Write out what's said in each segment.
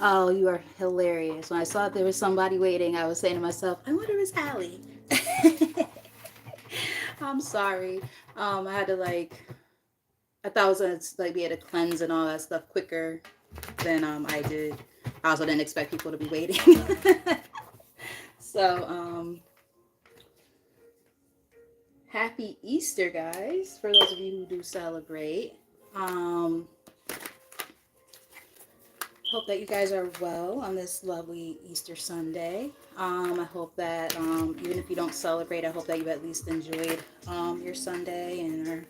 Oh, you are hilarious. When I saw there was somebody waiting, I was saying to myself, I wonder if it's Allie. I'm sorry. I had to I thought I was gonna like be able to cleanse and all that stuff quicker than I did. I also didn't expect people to be waiting. So, happy Easter, guys, for those of you who do celebrate. Um, Hope that you guys are well on this lovely Easter Sunday. I hope that even if you don't celebrate, I hope that you at least enjoyed your Sunday and are,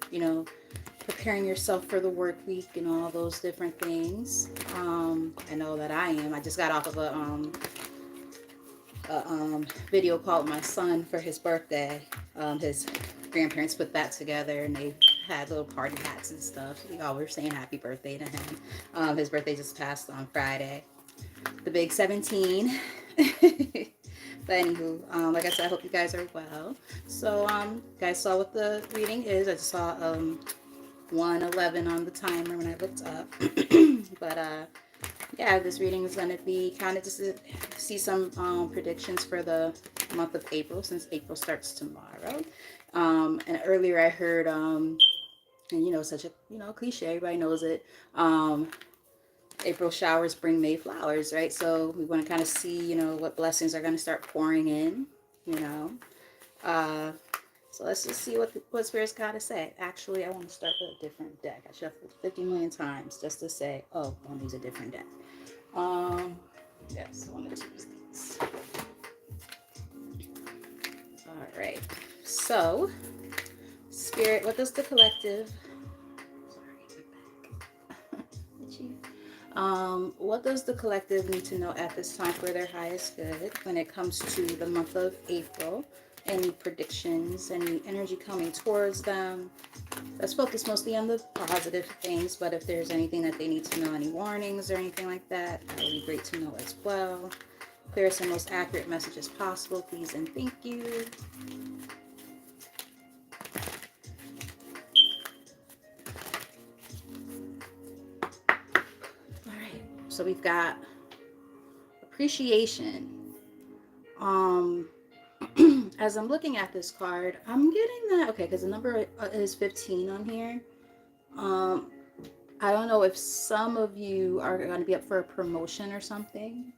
preparing yourself for the work week and all those different things. I know that I am. I just got off of a video call with my son for his birthday. His grandparents put that together and they had little party hats and stuff. We all were saying happy birthday to him. His birthday just passed on Friday, the big 17. But anywho, like I said, I hope you guys are well. So, you guys saw what the reading is. I just saw 1:11 on the timer when I looked up. But yeah, this reading is going to be kind of just to see some predictions for the month of April, since April starts tomorrow. And earlier I heard, and such a cliche, everybody knows it. April showers bring May flowers, right? So we want to kind of see, what blessings are going to start pouring in, you know. Uh, so let's just see what Spirit's got to say. Actually, I want to start with a different deck. I shuffled 50 million times just to say, oh, I want to use a different deck. Yes, I want to choose these. All right. So, Spirit, what does the collective? Sorry, back. What does the collective need to know at this time for their highest good when it comes to the month of April? Any predictions, any energy coming towards them? Let's focus mostly on the positive things, but if there's anything that they need to know, any warnings or anything like that, that would be great to know as well. Clearest and most accurate messages possible, please and thank you. All right, so we've got appreciation. Um, as I'm looking at this card, I'm getting that, okay, because the number is 15 on here. Um, I don't know if some of you are going to be up for a promotion or something,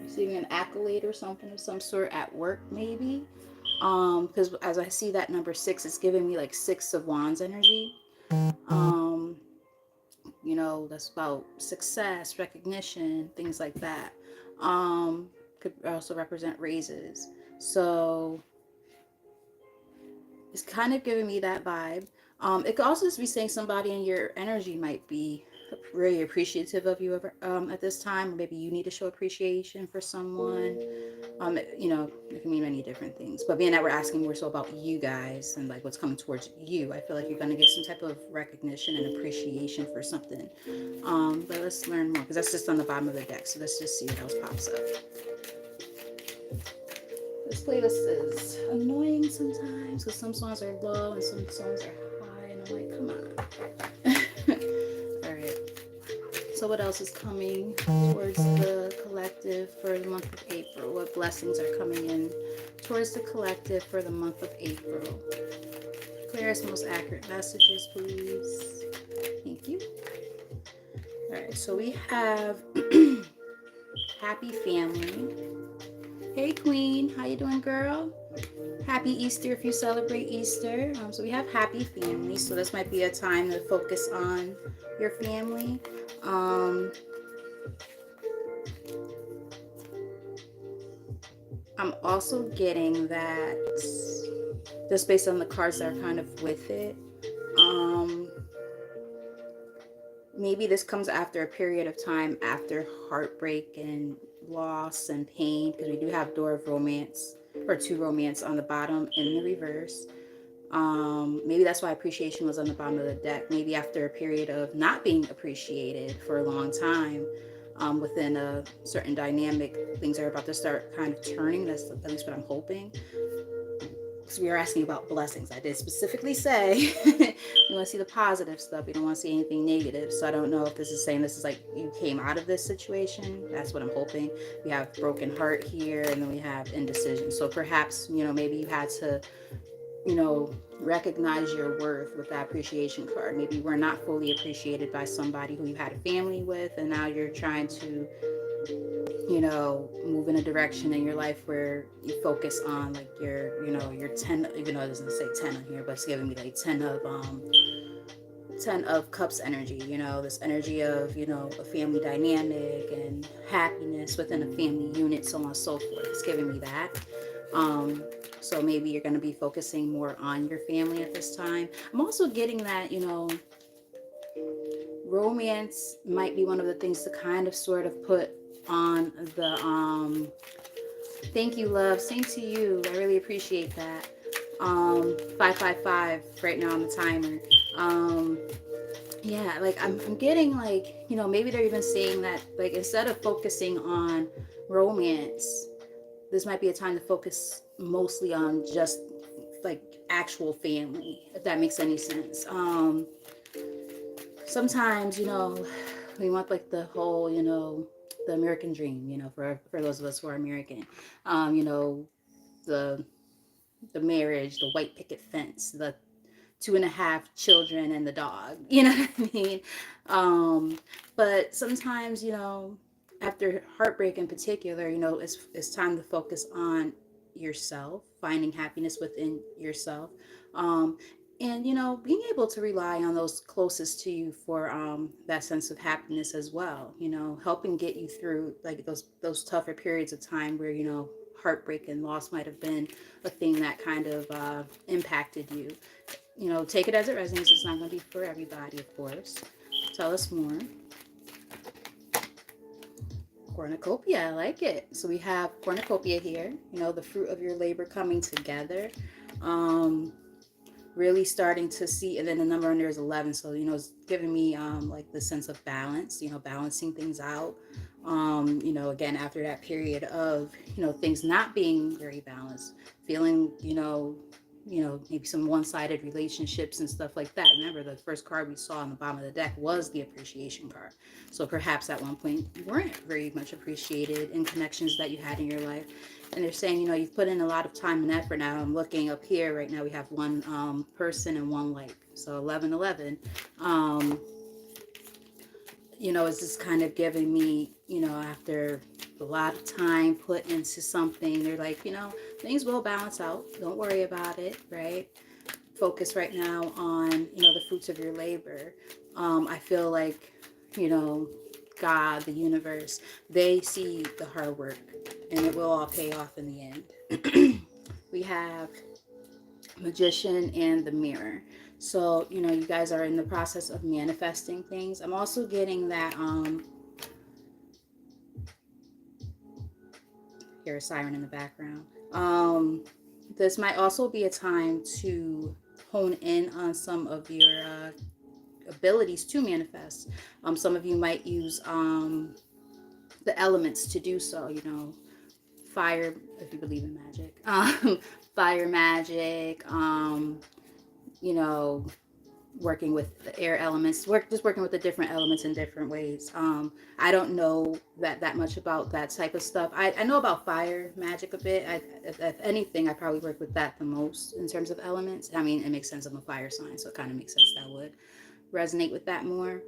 receiving an accolade or something of some sort at work, maybe. Because as I see that number 6, it's giving me like 6 of Wands energy. Um, that's about success, recognition, things like that. Could also represent raises. So it's kind of giving me that vibe. It could also just be saying somebody in your energy might be really appreciative of you at this time. Or maybe you need to show appreciation for someone. It can mean many different things. But being that we're asking more so about you guys and like what's coming towards you, I feel like you're going to get some type of recognition and appreciation for something. But let's learn more because that's just on the bottom of the deck. So let's just see what else pops up. This playlist is annoying sometimes because some songs are low and some songs are high, and I'm like, come on. All right. So what else is coming towards the collective for the month of April? What blessings are coming in towards the collective for the month of April? Clearest, most accurate messages, please. Thank you. All right. So we have happy family. Hey Queen, how you doing, girl? Happy Easter if you celebrate Easter. So we have happy family, so this might be a time to focus on your family. I'm also getting that just based on the cards that are kind of with it. Um, Maybe this comes after a period of time after heartbreak and loss and pain, because we do have Door of Romance or 2 Romance on the bottom in the reverse. Maybe that's why appreciation was on the bottom of the deck. Maybe after a period of not being appreciated for a long time, within a certain dynamic, things are about to start kind of turning. That's at least what I'm hoping. because we were asking about blessings. I did specifically say we want to see the positive stuff. We don't want to see anything negative. So I don't know if this is saying this is like you came out of this situation. That's what I'm hoping. We have broken heart here, and then we have indecision. So perhaps, maybe you had to, recognize your worth with that appreciation card. Maybe you were not fully appreciated by somebody who you had a family with, and now you're trying to move in a direction in your life where you focus on like your 10, even though it doesn't say 10 on here, but it's giving me like 10 of cups energy, this energy of, a family dynamic and happiness within a family unit, so on and so forth. It's giving me that. So maybe you're going to be focusing more on your family at this time. I'm also getting that, romance might be one of the things to kind of sort of put on the thank you, love. Same to you. I really appreciate that. 555 right now on the timer. Yeah, like I'm getting like, maybe they're even saying that like instead of focusing on romance, this might be a time to focus mostly on just like actual family, if that makes any sense. Sometimes, we want like the whole, the American dream, for those of us who are American, the the marriage, the white picket fence, the 2.5 children and the dog, you know what I mean? But sometimes, after heartbreak in particular, it's time to focus on yourself, finding happiness within yourself. Um, and being able to rely on those closest to you for that sense of happiness as well, helping get you through like those tougher periods of time where heartbreak and loss might have been a thing that kind of impacted you. Take it as it resonates. It's not going to be for everybody, of course. Tell us more. Cornucopia, I like it. So we have cornucopia here, the fruit of your labor coming together. Really starting to see, and then the number on there is 11. So, it's giving me like the sense of balance, balancing things out. Again, after that period of, things not being very balanced, feeling, maybe some one-sided relationships and stuff like that. Remember, the first card we saw on the bottom of the deck was the appreciation card. So perhaps at one point you weren't very much appreciated in connections that you had in your life. And they're saying, you've put in a lot of time and effort. Now I'm looking up here right now. We have one person and one like, so 1111. It's just kind of giving me, after a lot of time put into something, they're like, things will balance out. Don't worry about it, right? Focus right now on, the fruits of your labor. I feel like, God, the universe, they see the hard work and it will all pay off in the end. We have Magician and the Mirror. So, you guys are in the process of manifesting things. I'm also getting that, hear a siren in the background. This might also be a time to hone in on some of your abilities to manifest. Some of you might use the elements to do so, fire, if you believe in magic, fire magic, working with the air elements, just working with the different elements in different ways. I don't know that much about that type of stuff. I know about fire magic a bit. If anything, I probably work with that the most in terms of elements. I mean, it makes sense. I'm a fire sign, so it kind of makes sense that would resonate with that more.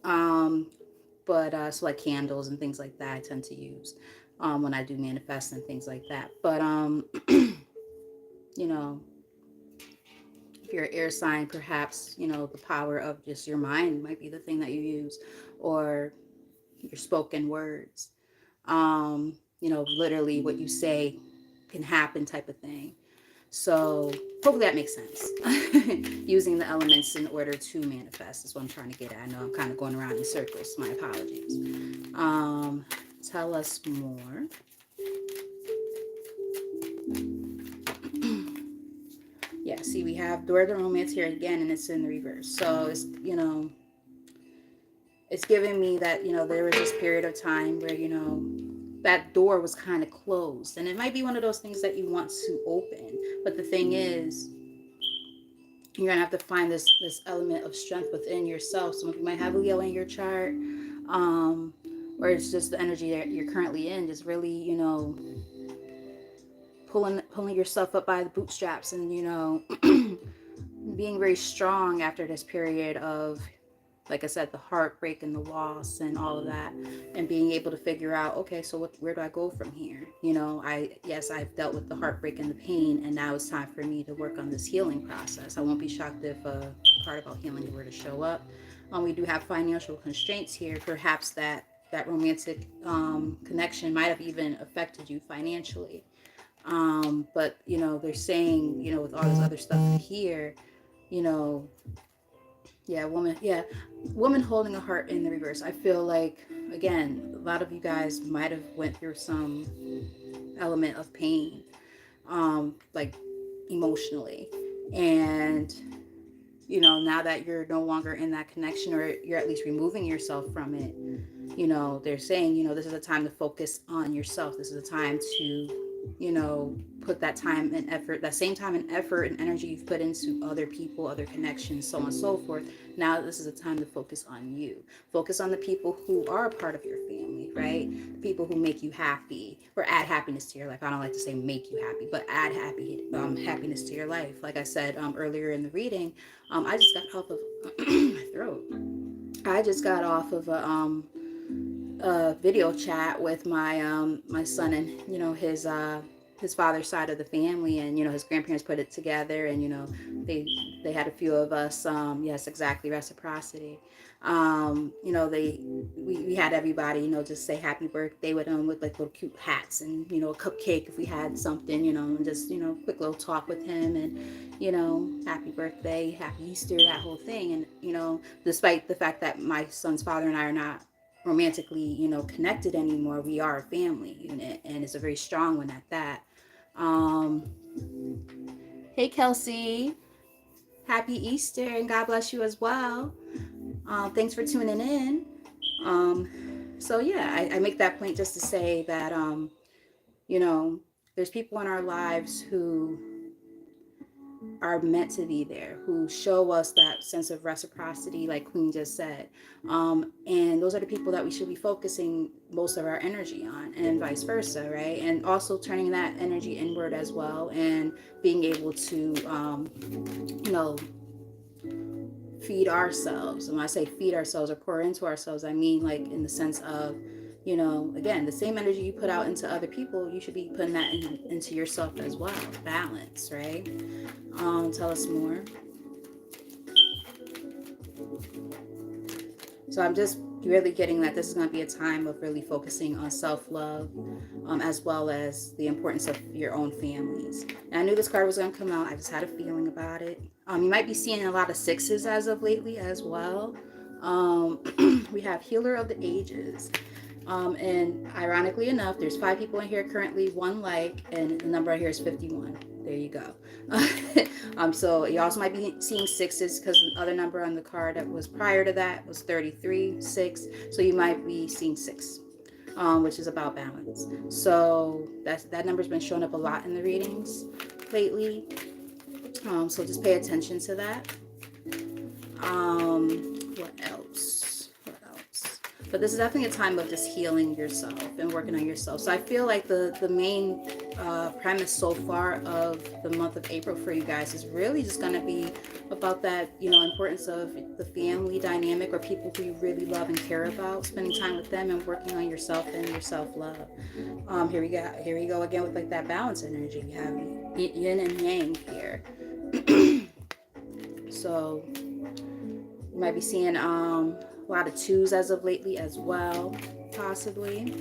But so like candles and things like that I tend to use when I do manifest and things like that. But if you're an air sign, perhaps the power of just your mind might be the thing that you use, or your spoken words. Literally what you say can happen type of thing. So hopefully that makes sense. Using the elements in order to manifest is what I'm trying to get at. I know I'm kind of going around in circles. My apologies. Tell us more. Yeah, see, we have Door of the Romance here again, and it's in the reverse. So it's, it's giving me that, there was this period of time where, that door was kind of closed, and it might be one of those things that you want to open. But the thing is, you're gonna have to find this element of strength within yourself. Some of you might have Leo in your chart, um, or it's just the energy that you're currently in, just really, pulling yourself up by the bootstraps, and being very strong after this period of, like I said, the heartbreak and the loss and all of that, and being able to figure out, okay, so where do I go from here? I've dealt with the heartbreak and the pain, and now it's time for me to work on this healing process. I won't be shocked if a card about healing were to show up. We do have financial constraints here. Perhaps that romantic connection might have even affected you financially. But they're saying, with all this other stuff here, you know, woman holding a heart in the reverse. I feel like, again, a lot of you guys might have went through some element of pain, like emotionally, and now that you're no longer in that connection, or you're at least removing yourself from it, they're saying, this is a time to focus on yourself. This is a time to, put that time and effort, that same time and effort and energy you've put into other people, other connections, so on and so forth. Now this is a time to focus on you. Focus on the people who are a part of your family, right? The people who make you happy or add happiness to your life. I don't like to say make you happy, but add happiness to your life. Like I said earlier in the reading, I just got off of my throat. I just got off of a video chat with my son and his father's side of the family, and his grandparents put it together, and they had a few of us, yes, exactly, reciprocity. We had everybody, just say happy birthday with like little cute hats, and a cupcake if we had something, and just quick little talk with him, and happy birthday, happy Easter, that whole thing. And despite the fact that my son's father and I are not romantically connected anymore, we are a family unit, and it's a very strong one at that. um hey Kelsey, happy Easter, and God bless you as well. Thanks for tuning in. So yeah, I make that point just to say that you know there's people in our lives who are meant to be there, who show us that sense of reciprocity, like Queen just said. And those are the people that we should be focusing most of our energy on, and vice versa, right? And also turning that energy inward as well, and being able to, you know, feed ourselves. And when I say feed ourselves or pour into ourselves, I mean like in the sense of, again, the same energy you put out into other people, you should be putting that into yourself as well. Balance, right? Tell us more. So I'm just really getting that this is going to be a time of really focusing on self-love, as well as the importance of your own families. And I knew this card was going to come out. I just had a feeling about it. You might be seeing a lot of sixes as of lately as well. We have Healer of the Ages. And ironically enough, there's 5 people in here currently, 1 like, and the number right here is 51. There you go. So you also might be seeing sixes, because the other number on the card that was prior to that was 33, 6. So you might be seeing 6, which is about balance. So that number's been showing up a lot in the readings lately. So just pay attention to that. What else? But this is definitely a time of just healing yourself and working on yourself. So I feel like the main premise so far of the month of April for you guys is really just going to be about that, importance of the family dynamic, or people who you really love and care about, spending time with them and working on yourself and your self-love. Here we go again with like that balance energy. We have yin and yang here. So you might be seeing a lot of 2s as of lately as well, possibly.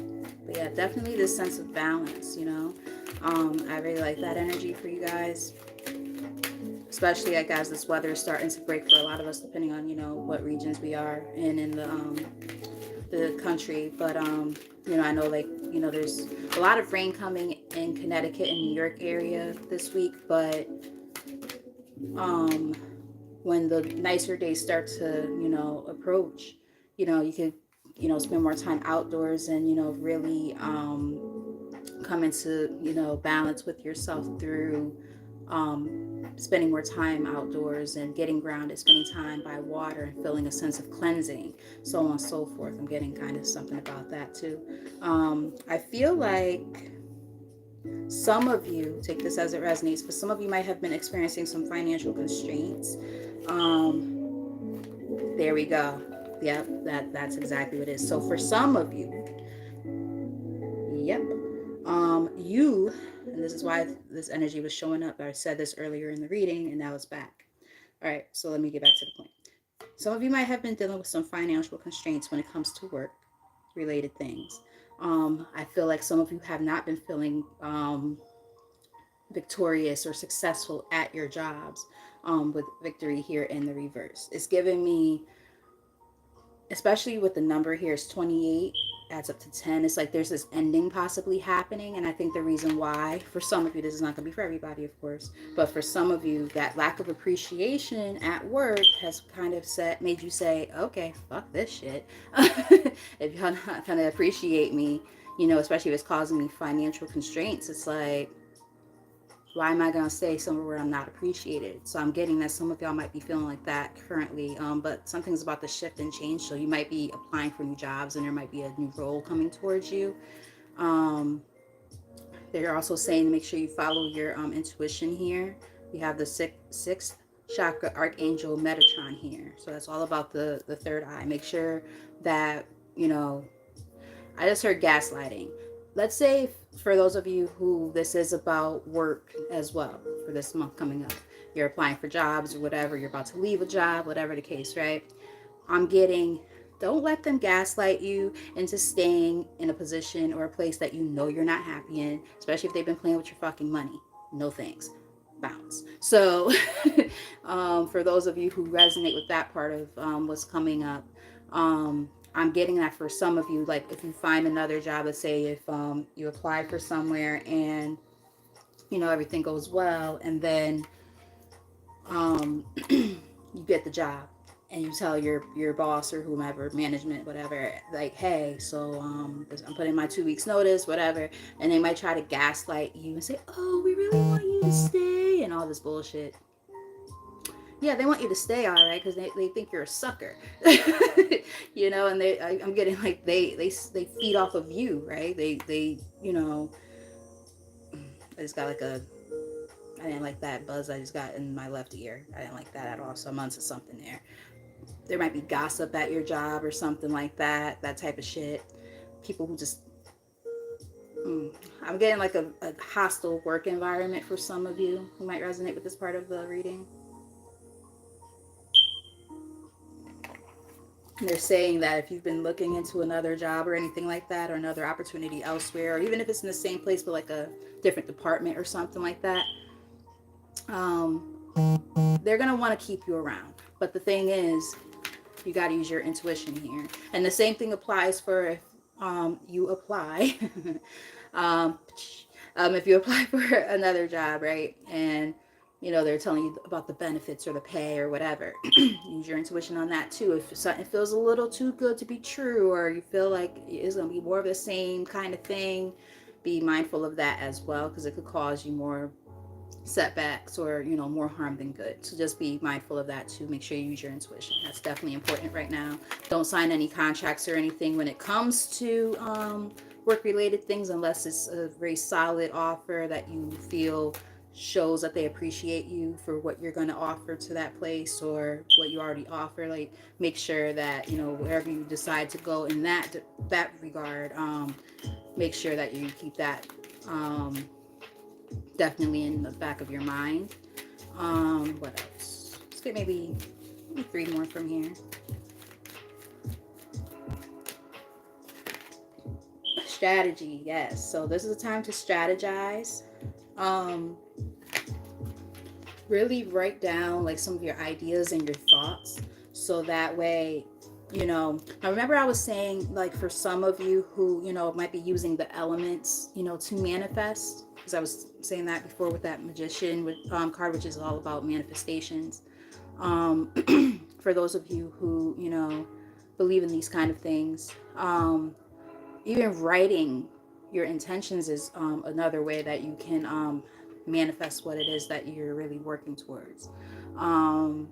But yeah, definitely this sense of balance, I really like that energy for you guys, especially like as this weather is starting to break for a lot of us, depending on what regions we are in the country. But I know, like, there's a lot of rain coming in Connecticut and New York area this week, but when the nicer days start to approach, you could you know, spend more time outdoors and, you know, really come into, you know, balance with yourself through spending more time outdoors and getting grounded, spending time by water and feeling a sense of cleansing, so on and so forth. I'm getting kind of something about that too. I feel like some of you, take this as it resonates, but some of you might have been experiencing some financial constraints. There we go. Yep, that's exactly what it is. So for some of you, yep, you, and this is why this energy was showing up. I said this earlier in the reading, and now it's back. All right, so let me get back to the point. Some of you might have been dealing with some financial constraints when it comes to work related things. I feel like some of you have not been feeling victorious or successful at your jobs, with victory here in the reverse. It's giving me, especially with the number here, is 28 adds up to 10. It's like there's this ending possibly happening. And I think the reason why, for some of you, this is not going to be for everybody, of course, but for some of you, that lack of appreciation at work has kind of made you say, okay, fuck this shit. If you're not going to appreciate me, you know, especially if it's causing me financial constraints, it's like, why am I going to stay somewhere where I'm not appreciated? So I'm getting that some of y'all might be feeling like that currently, but something's about to shift and change. So you might be applying for new jobs and there might be a new role coming towards you. They're also saying to make sure you follow your intuition here. We have the sixth chakra archangel Metatron here. So that's all about the third eye. Make sure that, you know, I just heard gaslighting. Let's say for those of you who this is about work as well for this month coming up, you're applying for jobs or whatever, you're about to leave a job, whatever the case, right? I'm getting, don't let them gaslight you into staying in a position or a place that you know you're not happy in, especially if they've been playing with your fucking money. No thanks. Bounce. So for those of you who resonate with that part of what's coming up, I'm getting that for some of you, like if you find another job, let's say if you apply for somewhere and you know everything goes well, and then you get the job and you tell your boss or whomever, management, whatever, like, hey, so I'm putting my 2 weeks notice, whatever, and they might try to gaslight you and say, oh, we really want you to stay and all this bullshit. Yeah, they want you to stay, all right, because they think you're a sucker. You know, and I'm getting like they feed off of you, right? They you know, I just got like I didn't like that buzz I just got in my left ear. I didn't like that at all. So I'm onto something there. There might be gossip at your job or something like that type of shit. People who just I'm getting like a hostile work environment for some of you who might resonate with this part of the reading. They're saying that if you've been looking into another job or anything like that, or another opportunity elsewhere, or even if it's in the same place but like a different department or something like that, they're going to want to keep you around. But the thing is, you got to use your intuition here. And the same thing applies for if you apply. If you apply for another job, right? And you know they're telling you about the benefits or the pay or whatever, use your intuition on that too. If something feels a little too good to be true, or you feel like it's going to be more of the same kind of thing, be mindful of that as well, because it could cause you more setbacks or, you know, more harm than good. So just be mindful of that too. Make sure you use your intuition. That's definitely important right now. Don't sign any contracts or anything when it comes to work related things unless it's a very solid offer that you feel shows that they appreciate you for what you're going to offer to that place or what you already offer. Like, make sure that, you know, wherever you decide to go in that regard, make sure that you keep that definitely in the back of your mind. What else? Let's get maybe 3 more from here. Strategy, yes. So this is a time to strategize. Really write down like some of your ideas and your thoughts, so that way, you know, I remember I was saying, like, for some of you who, you know, might be using the elements, you know, to manifest, because I was saying that before with that magician with card, which is all about manifestations. For those of you who, you know, believe in these kind of things, Even writing your intentions is another way that you can manifest what it is that you're really working towards. Um,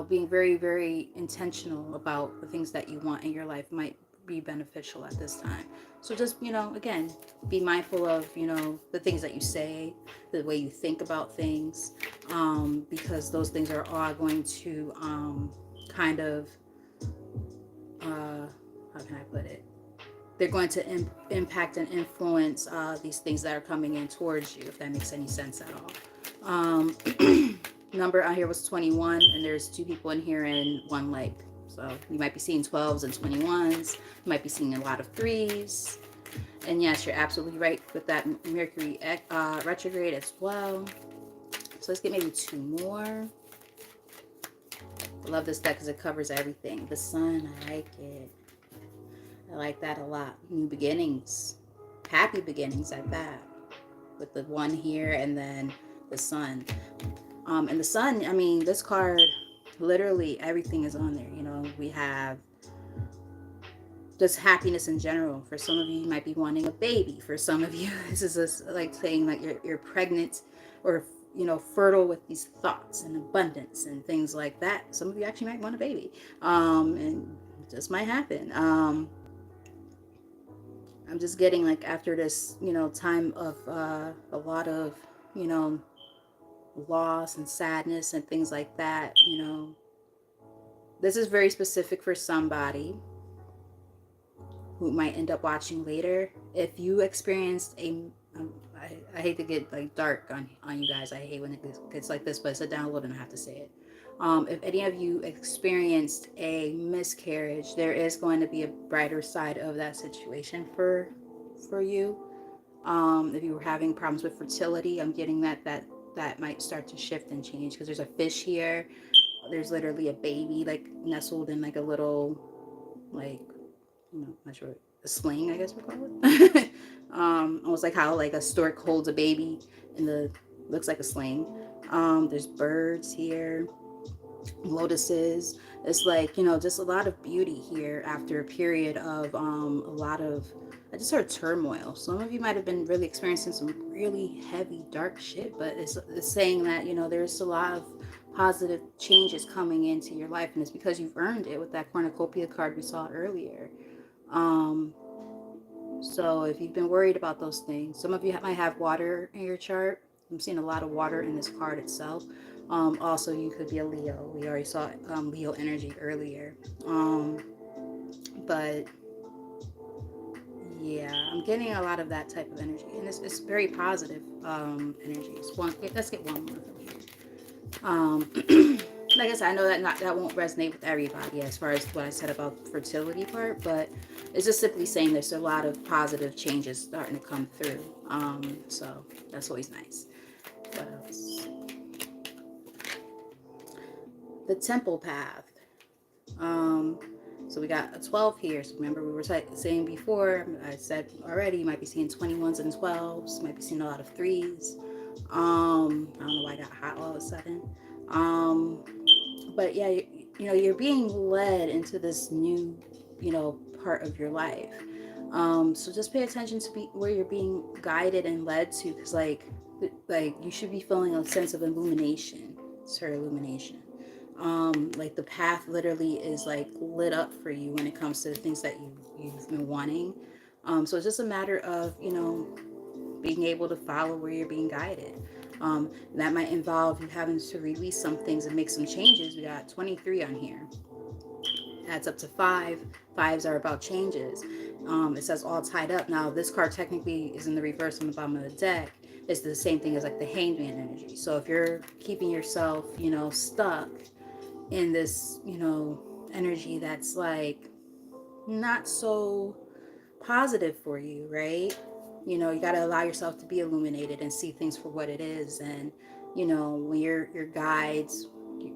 being very, very intentional about the things that you want in your life might be beneficial at this time. So just, again, be mindful of, the things that you say, the way you think about things, because those things are all going to kind of, how can I put it? They're going to impact and influence these things that are coming in towards you, if that makes any sense at all. Um, Number on here was 21, and there's two people in here and one leg. So you might be seeing 12s and 21s. You might be seeing a lot of threes. And yes, you're absolutely right with that Mercury retrograde as well. So let's get maybe two more. I love this deck because it covers everything. The sun, I like it. I like that a lot. New beginnings. Happy beginnings at that. With the one here and then the sun. And the sun, I mean, this card, literally everything is on there. We have just happiness in general. For some of you, you might be wanting a baby. For some of you, this is just like saying that you're pregnant or, fertile with these thoughts and abundance and things like that. Some of you actually might want a baby. And it just might happen. I'm just getting like after this, time of a lot of, you know, loss and sadness and things like that, this is very specific for somebody who might end up watching later. If you experienced I hate to get like dark on you guys. I hate when it gets like this, but it's a download and I have to say it. If any of you experienced a miscarriage, there is going to be a brighter side of that situation for you. If you were having problems with fertility, I'm getting that might start to shift and change because there's a fish here. There's literally a baby like nestled in like a little like not sure, a sling, I guess we call it. Almost like how like a stork holds a baby in the looks like a sling. There's birds here, lotuses. It's like just a lot of beauty here after a period of a lot of I just heard turmoil. Some of you might have been really experiencing some really heavy dark shit, but it's saying that there's a lot of positive changes coming into your life, and it's because you've earned it with that cornucopia card we saw earlier. um so if you've been worried about those things, some of you might have water in your chart. I'm seeing a lot of water in this card itself. Also, you could be a Leo. We already saw Leo energy earlier. But yeah, I'm getting a lot of that type of energy, and it's very positive energy. Let's get one more from here. Like I said, I know that won't resonate with everybody as far as what I said about the fertility part, but it's just simply saying there's a lot of positive changes starting to come through. So that's always nice. What else? The temple path. So we got a 12 here. So remember we were saying before, I said already, you might be seeing 21s and 12s. You might be seeing a lot of threes. I don't know why I got hot all of a sudden. But yeah, you're being led into this new, part of your life. So just pay attention to where you're being guided and led to, because like you should be feeling a sense of illumination. It's her illumination. Like the path literally is like lit up for you when it comes to the things that you've been wanting. So it's just a matter of being able to follow where you're being guided. That might involve you having to release some things and make some changes. We got 23 on here. Adds up to 5. Fives are about changes. It says all tied up. Now this card technically is in the reverse on the bottom of the deck. It's the same thing as like the hangman energy. So if you're keeping yourself, stuck in this, energy that's like not so positive for you, right? You got to allow yourself to be illuminated and see things for what it is. And when your guides,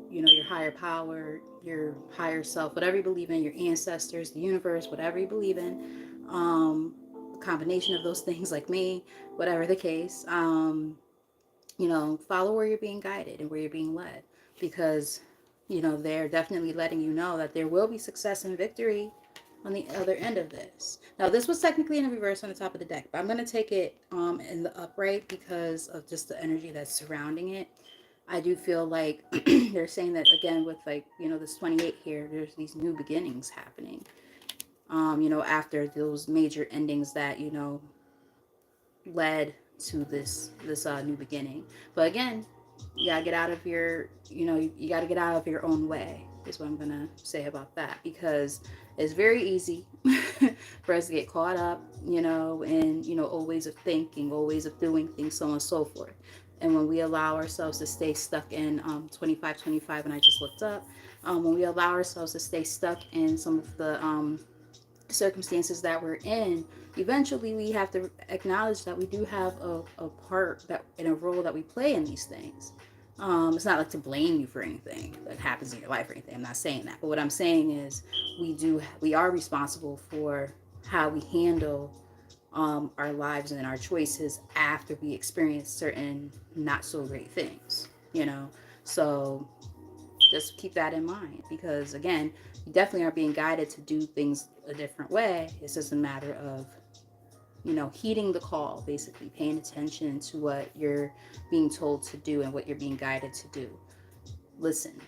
your higher power, your higher self, whatever you believe in, your ancestors, the universe, whatever you believe in, a combination of those things, like me, whatever the case, follow where you're being guided and where you're being led, because they're definitely letting you know that there will be success and victory. on the other end of this. Now, this was technically in the reverse on the top of the deck, but I'm going to take it in the upright because of just the energy that's surrounding it. I do feel like they're saying that again with like, this 28 here, there's these new beginnings happening. After those major endings that, led to this new beginning. But again, you gotta get out of your, you gotta get out of your own way is what I'm gonna say about that, because it's very easy for us to get caught up, in old ways of thinking, old ways of doing things, so on and so forth. And when we allow ourselves to stay stuck in 2525, and I just looked up, when we allow ourselves to stay stuck in some of the circumstances that we're in, eventually we have to acknowledge that we do have a part that in a role that we play in these things. It's not like to blame you for anything that happens in your life or anything. I'm not saying that, but what I'm saying is we are responsible for how we handle our lives and our choices after we experience certain not so great things. So just keep that in mind, because again, you definitely are being guided to do things a different way. It's just a matter of heeding the call, basically paying attention to what you're being told to do and what you're being guided to do. Listen.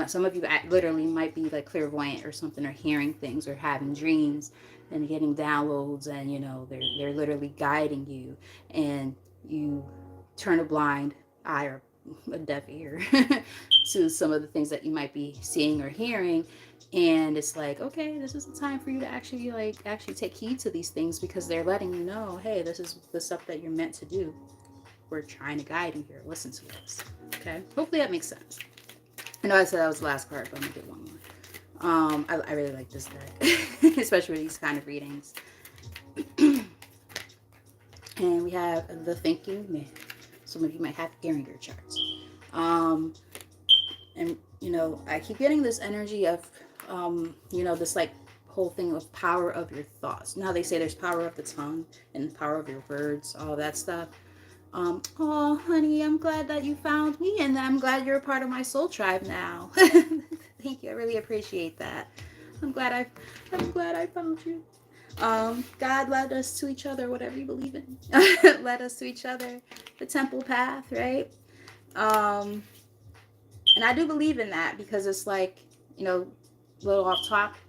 Some of you literally might be like clairvoyant or something, or hearing things or having dreams and getting downloads, and they're literally guiding you, and you turn a blind eye or a deaf ear to some of the things that you might be seeing or hearing. And it's like, okay, this is the time for you to actually take heed to these things, because they're letting you know, hey, this is the stuff that you're meant to do. We're trying to guide you here. Listen to us. Okay, hopefully that makes sense. I know I said that was the last card, but I'm gonna get one more. I really like this deck, especially with these kind of readings. And we have the Thinking Man. Some of you might have air in your charts. And I keep getting this energy of, this like whole thing of power of your thoughts. Now they say there's power of the tongue and power of your words, all that stuff. Oh, honey, I'm glad that you found me, and I'm glad you're a part of my soul tribe now. Thank you. I really appreciate that. I'm glad I found you. God led us to each other, whatever you believe in. Led us to each other, the temple path, right? Um, and I do believe in that, because it's like, a little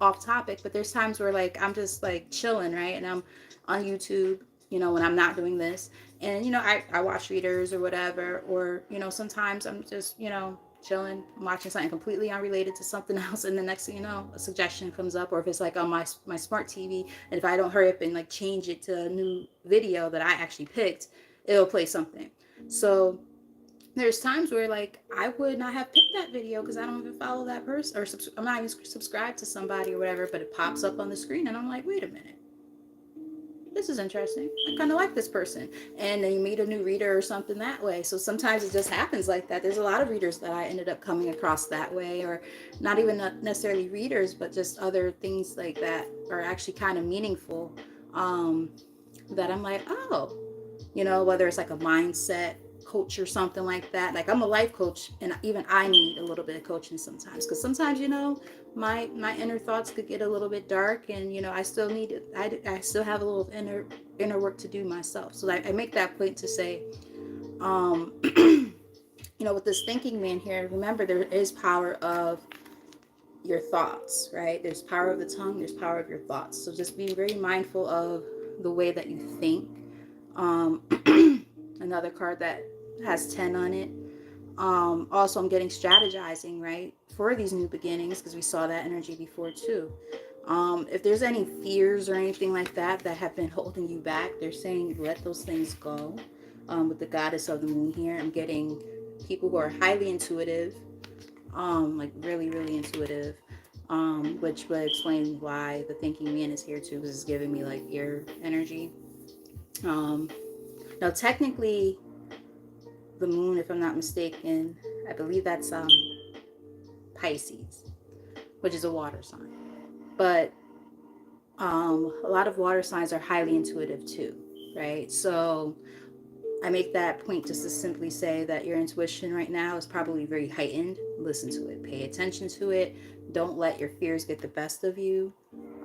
off topic, but there's times where like I'm just like chilling, right? And I'm on YouTube, when I'm not doing this. And I watch readers or whatever, or sometimes I'm just, chilling, I'm watching something completely unrelated to something else, and the next thing you know, a suggestion comes up, or if it's like on my smart TV, and if I don't hurry up and like change it to a new video that I actually picked, it'll play something. So there's times where like I would not have picked that video because I don't even follow that person, or I'm not even subscribed to somebody or whatever, but it pops up on the screen and I'm like, wait a minute, this is interesting. I kind of like this person. And then you meet a new reader or something that way. So sometimes it just happens like that. There's a lot of readers that I ended up coming across that way, or not even necessarily readers, but just other things like that are actually kind of meaningful. That I'm like, oh, whether it's like a mindset coach or something like that. Like I'm a life coach, and even I need a little bit of coaching sometimes, because sometimes my inner thoughts could get a little bit dark, and I still need it. I still have a little inner work to do myself. So I make that point to say, with this Thinking Man here, remember there is power of your thoughts, right? There's power of the tongue, there's power of your thoughts. So just be very mindful of the way that you think. um Another card that has 10 on it. Also, I'm getting strategizing, right, for these new beginnings, because we saw that energy before too. If there's any fears or anything like that have been holding you back, they're saying let those things go. With the goddess of the moon here, I'm getting people who are highly intuitive, like really, really intuitive, which would explain why the Thinking Man is here too, because it's giving me like ear energy. Um, Now, technically, the moon, if I'm not mistaken, I believe that's Pisces, which is a water sign. But a lot of water signs are highly intuitive too, right? So I make that point just to simply say that your intuition right now is probably very heightened. Listen to it, pay attention to it. Don't let your fears get the best of you.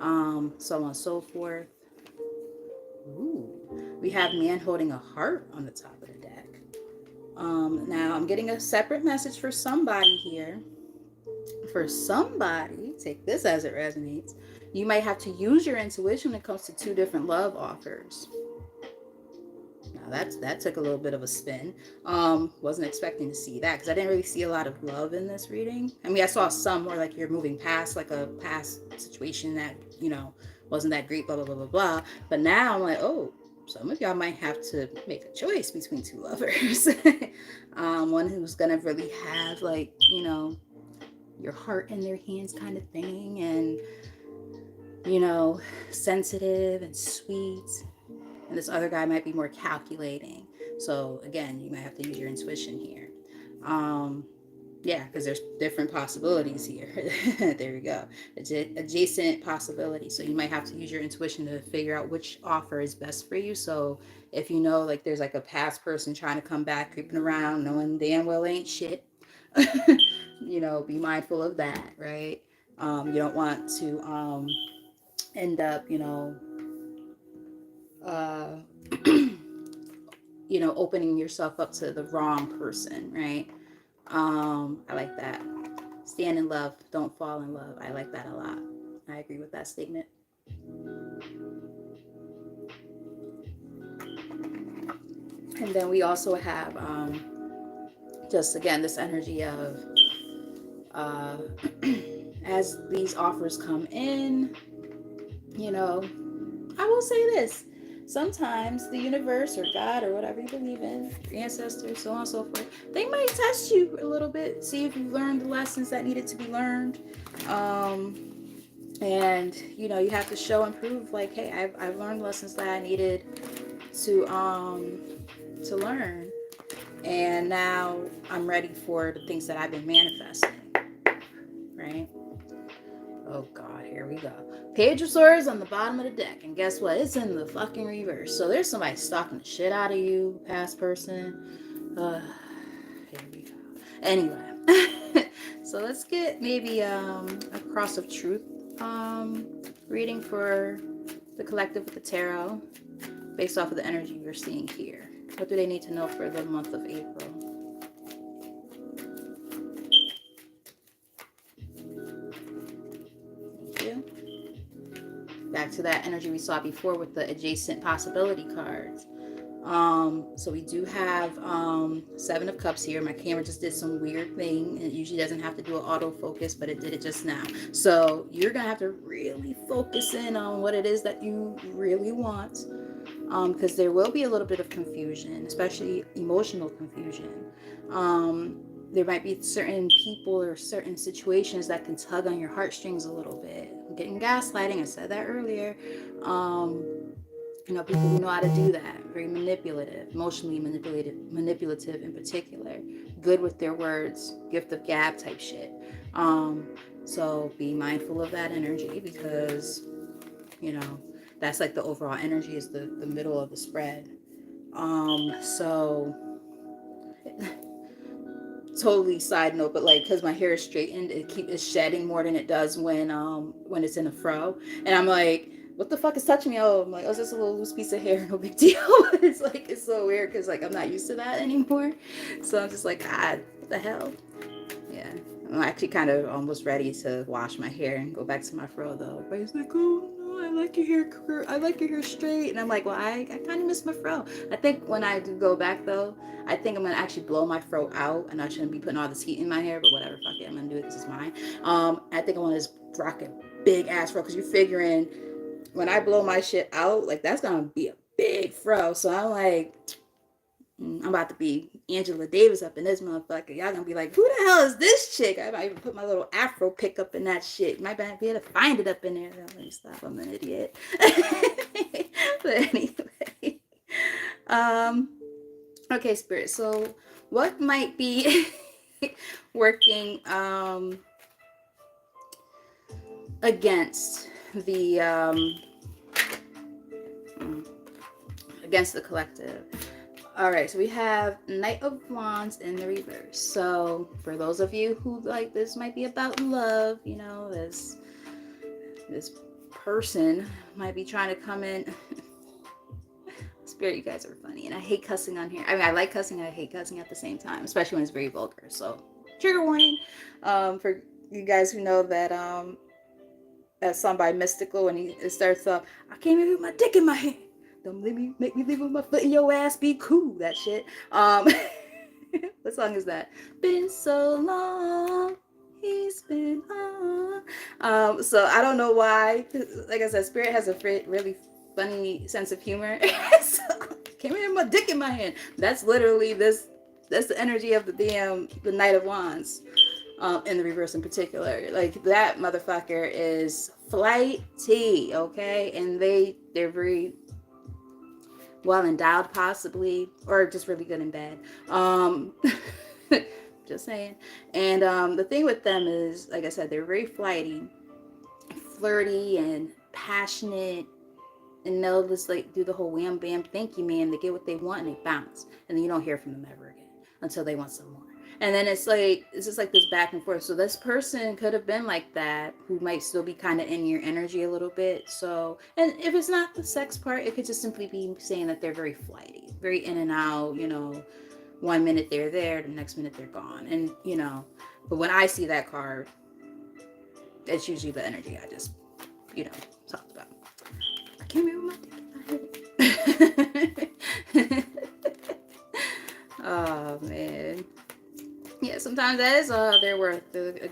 So on and so forth. Ooh, we have man holding a heart on the top of the deck. Now I'm getting a separate message for somebody here. For somebody, take this as it resonates. You might have to use your intuition when it comes to two different love offers. Now that took a little bit of a spin. Wasn't expecting to see that because I didn't really see a lot of love in this reading. I mean, I saw some where like you're moving past like a past situation that, you know, wasn't that great, blah blah blah blah blah. But now I'm like, oh, some of y'all might have to make a choice between two lovers. One who's gonna really have like, you know, your heart in their hands kind of thing, and you know, sensitive and sweet. And this other guy might be more calculating. So again, you might have to use your intuition here. Yeah, because there's different possibilities here. There we go. Adjacent possibilities. So you might have to use your intuition to figure out which offer is best for you. So if you know, like there's like a past person trying to come back, creeping around, knowing damn well ain't shit, you know, be mindful of that, right? You don't want to end up, you know, uh, you know, opening yourself up to the wrong person, right? I like that. Stand in love, don't fall in love. I like that a lot. I agree with that statement. And then we also have just again this energy of as these offers come in, you know, I will say this. Sometimes the universe or God or whatever you believe in, your ancestors, so on and so forth, they might test you a little bit, see if you've learned the lessons that needed to be learned. And you know, you have to show and prove like, hey, I've learned lessons that I needed to learn. And now I'm ready for the things that I've been manifesting. Right? Oh God, here we go. Page of Swords on the bottom of the deck. And guess what? It's in the fucking reverse. So there's somebody stalking the shit out of you, past person. Here we go. Anyway. So let's get maybe a cross of truth reading for the collective with the tarot based off of the energy we're seeing here. What do they need to know for the month of April? Back to that energy we saw before with the adjacent possibility cards. So we do have Seven of Cups here. My camera just did some weird thing. It usually doesn't have to do an autofocus, but it did it just now. So you're gonna have to really focus in on what it is that you really want, because there will be a little bit of confusion, especially emotional confusion. There might be certain people or certain situations that can tug on your heartstrings a little bit. I'm getting gaslighting. I said that earlier. You know, people who know how to do that, very manipulative, emotionally manipulative in particular, good with their words, gift of gab type shit. So be mindful of that energy because, you know, that's like the overall energy is the middle of the spread. So totally side note, but like because my hair is straightened, it's shedding more than it does when it's in a fro, and I'm like, what the fuck is touching me? Oh, I'm like, oh, it's just a little loose piece of hair, no big deal. It's like, it's so weird because like I'm not used to that anymore, so I'm just like, what the hell? Yeah, I'm actually kind of almost ready to wash my hair and go back to my fro though. Everybody's like, oh no, I like your hair straight, and I'm like, well, I kind of miss my fro. I think when I do go back though, I think I'm gonna actually blow my fro out, and I shouldn't be putting all this heat in my hair, but whatever, fuck it, I'm gonna do it. This is mine. I think I want to just rock a big ass fro because you're figuring when I blow my shit out, like that's gonna be a big fro. So I'm like, I'm about to be Angela Davis up in this motherfucker. Y'all gonna be like, who the hell is this chick? I might even put my little afro pick up in that shit. You might be able to find it up in there. Let me stop. I'm an idiot. But anyway, okay, Spirit. So what might be working against the collective? All right, so we have Knight of Wands in the reverse. So for those of you who like this might be about love, you know, this person might be trying to come in. Spirit, you guys are funny, and I hate cussing on here. I mean, I like cussing, I hate cussing at the same time, especially when it's very vulgar. So trigger warning, for you guys who know that song by Mystical, and it starts off, I came here with my dick in my hand. Don't make me leave with my foot in your ass. Be cool. That shit. What song is that? Been so long. He's been on. So I don't know why. Like I said, Spirit has a really funny sense of humor. So came here with my dick in my hand. That's literally this. That's the energy of the Knight of Wands. In the reverse in particular, like that motherfucker is flighty, okay, and they're very well endowed, possibly, or just really good in bed. Just saying. And the thing with them is, like I said, they're very flighty, flirty, and passionate. And they'll just like do the whole wham bam thank you man. They get what they want and they bounce, and then you don't hear from them ever again until they want some more. And then it's just like this back and forth. So this person could have been like that, who might still be kind of in your energy a little bit. So, and if it's not the sex part, it could just simply be saying that they're very flighty, very in and out. You know, one minute they're there, the next minute they're gone. And you know, but when I see that card, it's usually the energy I just, talked about. I can't remember my dick. Oh man. Yeah, sometimes that is they're worth a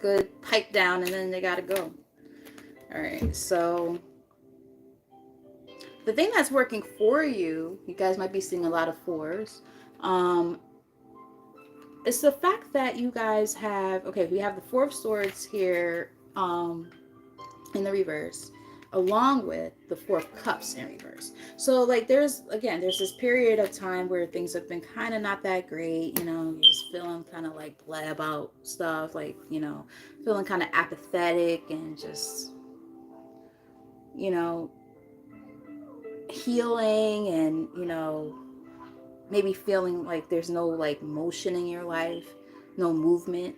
good pipe down, and then they gotta go. All right, so the thing that's working for you, you guys might be seeing a lot of fours. It's the fact that you guys have, okay, we have the Four of Swords here in the reverse, along with the Four of Cups in reverse. So like there's this period of time where things have been kind of not that great. You know, you're just feeling kind of like blah about stuff, like, feeling kind of apathetic and just, healing, and maybe feeling like there's no like motion in your life, no movement,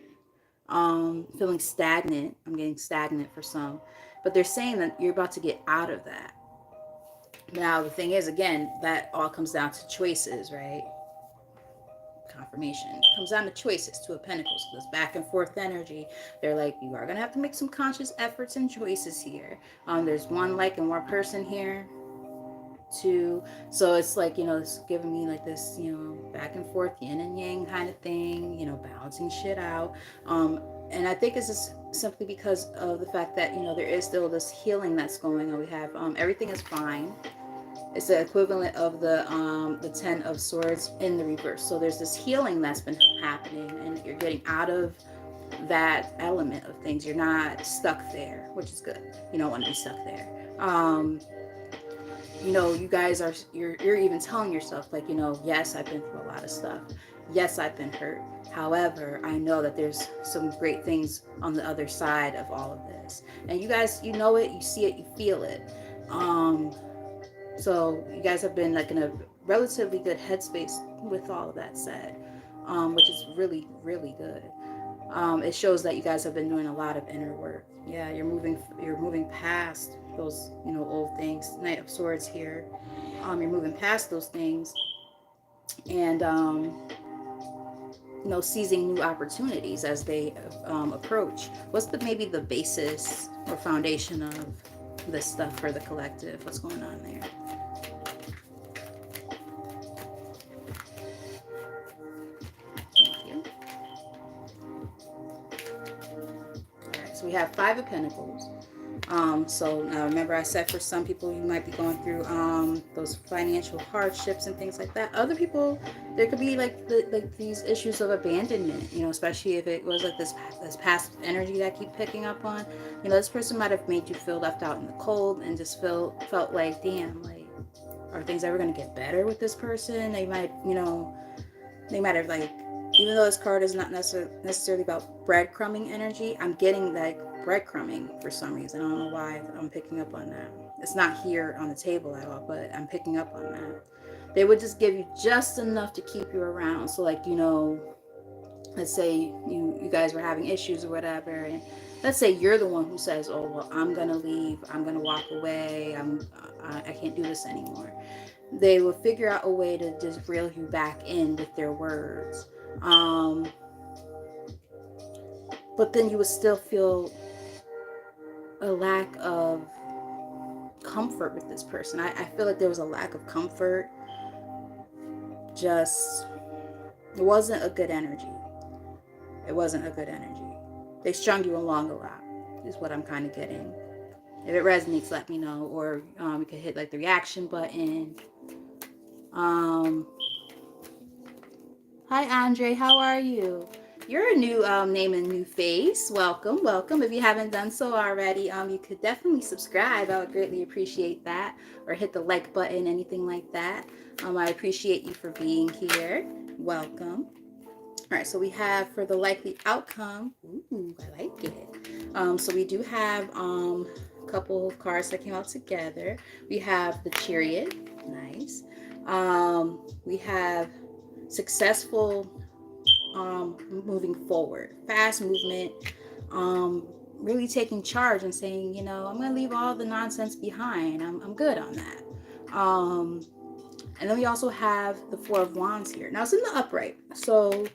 feeling stagnant. I'm getting stagnant for some, but they're saying that you're about to get out of that. Now the thing is, again, that all comes down to choices, right? Confirmation comes down to choices. Two of Pentacles, so this back and forth energy. They're like, you are gonna have to make some conscious efforts and choices here. There's one like and one person here, two. So it's like, it's giving me like this, back and forth yin and yang kind of thing, balancing shit out. And I think it's just simply because of the fact that, there is still this healing that's going on. We have everything is fine. It's the equivalent of the Ten of Swords in the reverse. So there's this healing that's been happening, and you're getting out of that element of things. You're not stuck there, which is good. You don't want to be stuck there. You guys are, you're even telling yourself, like, yes, I've been through a lot of stuff. Yes, I've been hurt. However, I know that there's some great things on the other side of all of this. And you guys, you know it, you see it, you feel it. So you guys have been like in a relatively good headspace with all of that said, which is really, really good. It shows that you guys have been doing a lot of inner work. Yeah, you're moving past those, old things. Knight of Swords here. You're moving past those things, and seizing new opportunities as they approach. What's maybe the basis or foundation of this stuff for the collective? What's going on there? We have Five of Pentacles. So now remember, I said for some people you might be going through those financial hardships and things like that. Other people, there could be like these issues of abandonment, especially if it was like this past energy that I keep picking up on. This person might have made you feel left out in the cold and just felt like, damn, like, are things ever going to get better with this person? They might have, like, even though this card is not necessarily about breadcrumbing energy, I'm getting like breadcrumbing for some reason. I don't know why I'm picking up on that. It's not here on the table at all, but I'm picking up on that. They would just give you just enough to keep you around. So like, you know, let's say you guys were having issues or whatever, and let's say you're the one who says, oh well, I'm gonna leave, I'm gonna walk away, I can't do this anymore. They will figure out a way to just reel you back in with their words. But then you would still feel a lack of comfort with this person. I feel like there was a lack of comfort. Just, it wasn't a good energy. It wasn't a good energy. They strung you along a lot, is what I'm kind of getting. If it resonates, let me know. Or you can hit like the reaction button. Hi, Andre. How are you? You're a new name and new face. Welcome, welcome. If you haven't done so already, you could definitely subscribe. I would greatly appreciate that. Or hit the like button, anything like that. I appreciate you for being here. Welcome. All right, so we have for the likely outcome. Ooh, I like it. So we do have a couple of cards that came out together. We have the Chariot. Nice. We have successful moving forward, fast movement, really taking charge and saying, you know, I'm going to leave all the nonsense behind. I'm good on that. And then we also have the Four of Wands here. Now it's in the upright, so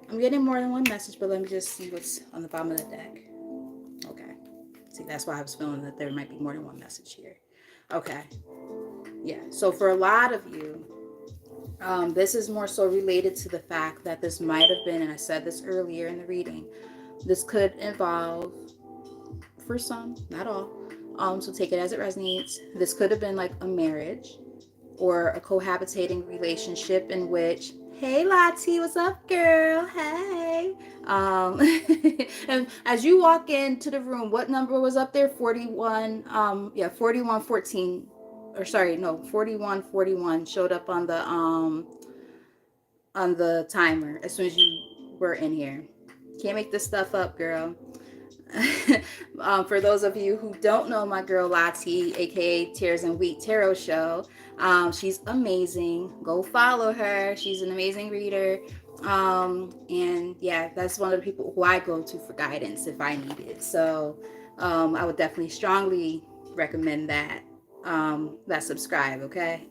I'm getting more than one message, but let me just see what's on the bottom of the deck. Okay. See, that's why I was feeling that there might be more than one message here. Okay. Yeah. So for a lot of you, this is more so related to the fact that this might have been, and I said this earlier in the reading, this could involve, for some, not all, so take it as it resonates. This could have been like a marriage or a cohabitating relationship in which, hey Lottie, what's up, girl? Hey. And as you walk into the room, what number was up there? 41. 4114. Or sorry, no, 4141 showed up on the timer as soon as you were in here. Can't make this stuff up, girl. For those of you who don't know my girl Lottie, aka Tears and Wheat Tarot Show, she's amazing. Go follow her. She's an amazing reader. And yeah, that's one of the people who I go to for guidance if I need it. So I would definitely strongly recommend that subscribe, okay?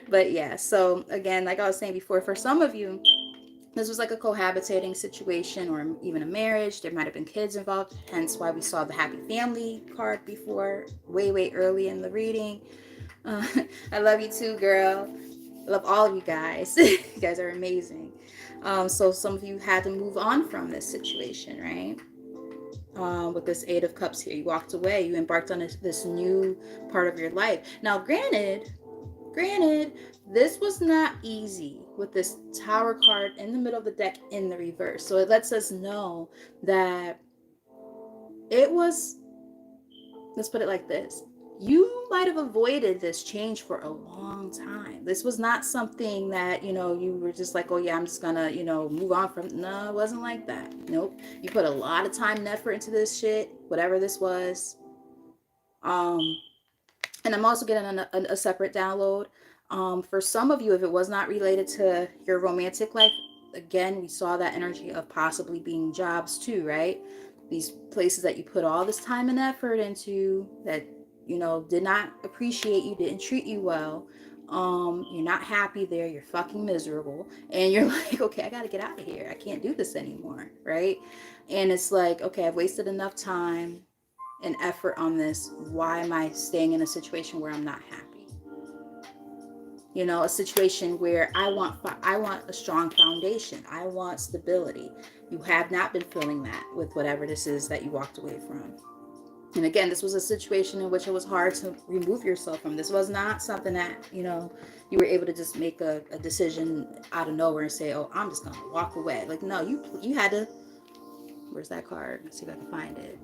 But yeah, so again, like I was saying before, for some of you, this was like a cohabitating situation or even a marriage. There might have been kids involved, hence why we saw the happy family card before, way early in the reading. I love you too, girl. I love all of you guys. You guys are amazing. So some of you had to move on from this situation, right? With this Eight of Cups here, you walked away. You embarked on this new part of your life. Now, granted, this was not easy with this Tower card in the middle of the deck in the reverse. So it lets us know that it was, let's put it like this, you might have avoided this change for a long time. This was not something that, you know, you were just like, oh yeah, I'm just gonna, you know, move on from. No, it wasn't like that. Nope. You put a lot of time and effort into this shit, whatever this was. And I'm also getting a separate download. For some of you, if it was not related to your romantic life, again, we saw that energy of possibly being jobs too, right? These places that you put all this time and effort into that, you know, did not appreciate you, didn't treat you well. You're not happy there, you're fucking miserable, and you're like, okay, I gotta get out of here. I can't do this anymore, right? And it's like, okay, I've wasted enough time and effort on this. Why am I staying in a situation where I'm not happy? You know, a situation where I want a strong foundation. I want stability. You have not been feeling that with whatever this is that you walked away from. And again, this was a situation in which it was hard to remove yourself from. This was not something that, you know, you were able to just make a decision out of nowhere and say, oh, I'm just going to walk away. Like, no, you had to, where's that card? Let's see if I can find it.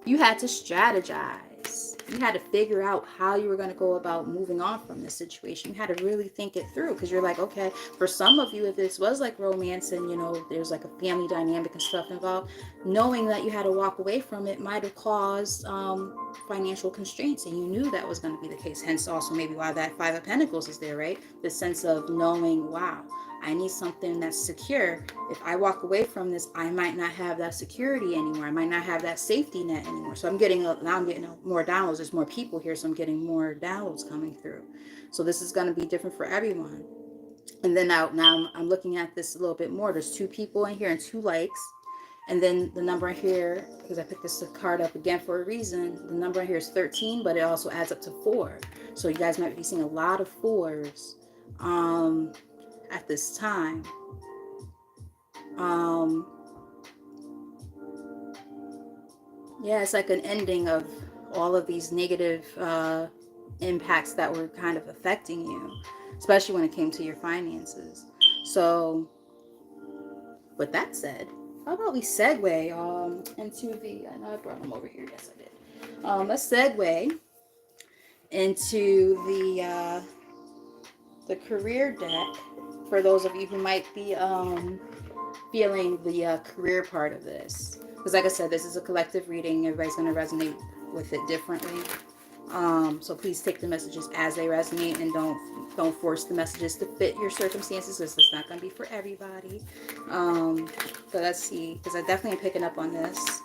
You had to strategize. You had to figure out how you were going to go about moving on from this situation. You had to really think it through, because you're like, okay, for some of you, if this was like romance and, you know, there's like a family dynamic and stuff involved, knowing that you had to walk away from it might have caused financial constraints, and you knew that was going to be the case. Hence also maybe why that Five of Pentacles is there, right? The sense of knowing, wow, I need something that's secure. If I walk away from this, I might not have that security anymore. I might not have that safety net anymore. So I'm getting more downloads. There's more people here, so I'm getting more downloads coming through. So this is going to be different for everyone. And then now I'm looking at this a little bit more. There's 2 people in here and 2 likes. And then the number here, because I picked this card up again for a reason, the number here is 13, but it also adds up to 4. So you guys might be seeing a lot of 4s at this time. Yeah, it's like an ending of all of these negative impacts that were kind of affecting you, especially when it came to your finances. So with that said, how about we segue into the, I know I brought them over here, yes I did. Let's segue into the career deck for those of you who might be feeling the career part of this. Because like I said, this is a collective reading. Everybody's going to resonate with it differently. So please take the messages as they resonate, and don't force the messages to fit your circumstances, because it's not going to be for everybody. But let's see, because I definitely am picking up on this.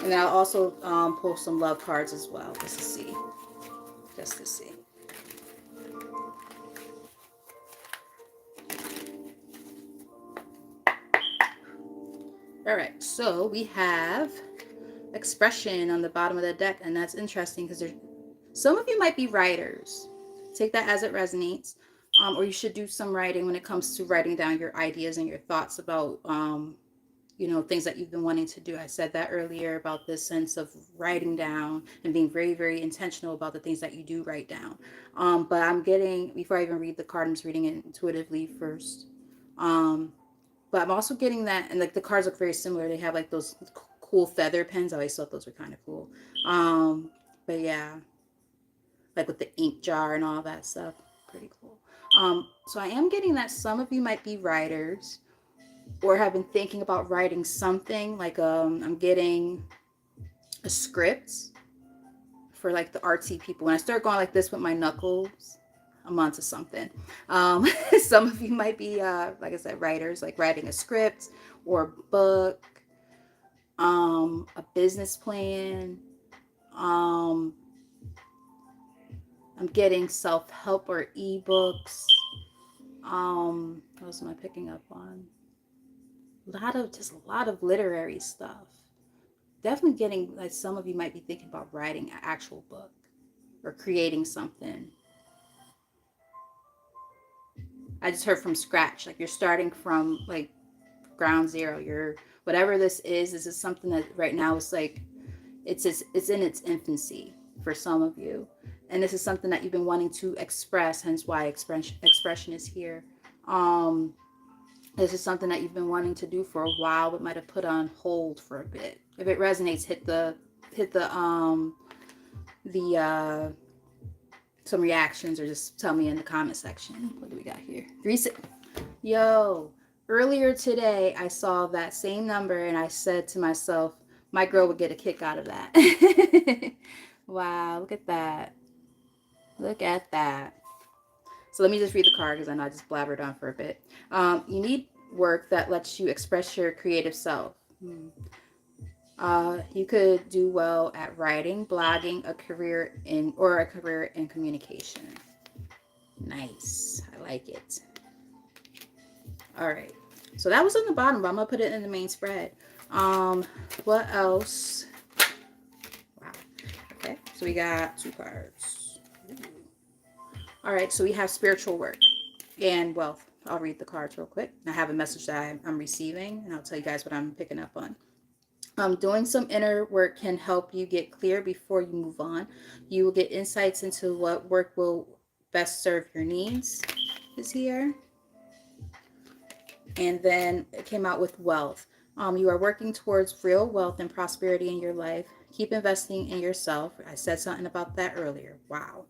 And then I'll also pull some love cards as well, just to see. All right, so we have expression on the bottom of the deck, and that's interesting because some of you might be writers. Take that as it resonates, or you should do some writing when it comes to writing down your ideas and your thoughts about things that you've been wanting to do. I said that earlier about this sense of writing down and being very, very intentional about the things that you do write down. But I'm getting, before I even read the card, I'm just reading it intuitively first. But I'm also getting that, and like the cards look very similar. They have like those cool feather pens. I always thought those were kind of cool. But yeah, like with the ink jar and all that stuff, pretty cool. So I am getting that some of you might be writers, or have been thinking about writing something. Like I'm getting a script for like the artsy people. When I start going like this with my knuckles, I'm onto something. Some of you might be, like I said, writers, like writing a script or a book, a business plan. I'm getting self-help or ebooks. What else am I picking up on? A lot of literary stuff. Definitely getting, like, some of you might be thinking about writing an actual book or creating something. I just heard from scratch, like you're starting from like ground zero. You're, whatever this is something that right now is like it's in its infancy for some of you, and this is something that you've been wanting to express. Hence why expression is here. This is something that you've been wanting to do for a while, but might have put on hold for a bit. If it resonates, hit the some reactions, or just tell me in the comment section. What do we got here? Yo, earlier today I saw that same number and I said to myself, my girl would get a kick out of that. Wow, look at that. Look at that. So let me just read the card, because I know I just blabbered on for a bit. You need work that lets you express your creative self. You could do well at writing, blogging, a career in communication. Nice. I like it. All right. So that was on the bottom, but I'm going to put it in the main spread. What else? Wow. Okay. So we got 2 cards. Ooh. All right. So we have spiritual work and wealth. I'll read the cards real quick. I have a message that I'm receiving, and I'll tell you guys what I'm picking up on. Doing some inner work can help you get clear before you move on. You will get insights into what work will best serve your needs is here. And then it came out with wealth. You are working towards real wealth and prosperity in your life. Keep investing in yourself. I said something about that earlier. Wow.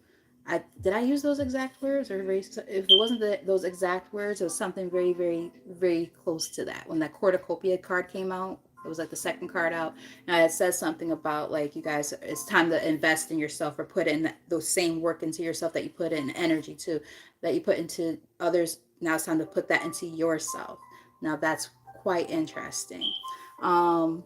Did I use those exact words, or if it wasn't those exact words, it was something very, very, very close to that. When that cornucopia card came out, it was like the second card out, and I had said something about like, you guys, it's time to invest in yourself, or put in those same work into yourself that you put in energy to, that you put into others. Now it's time to put that into yourself. Now that's quite interesting. Um,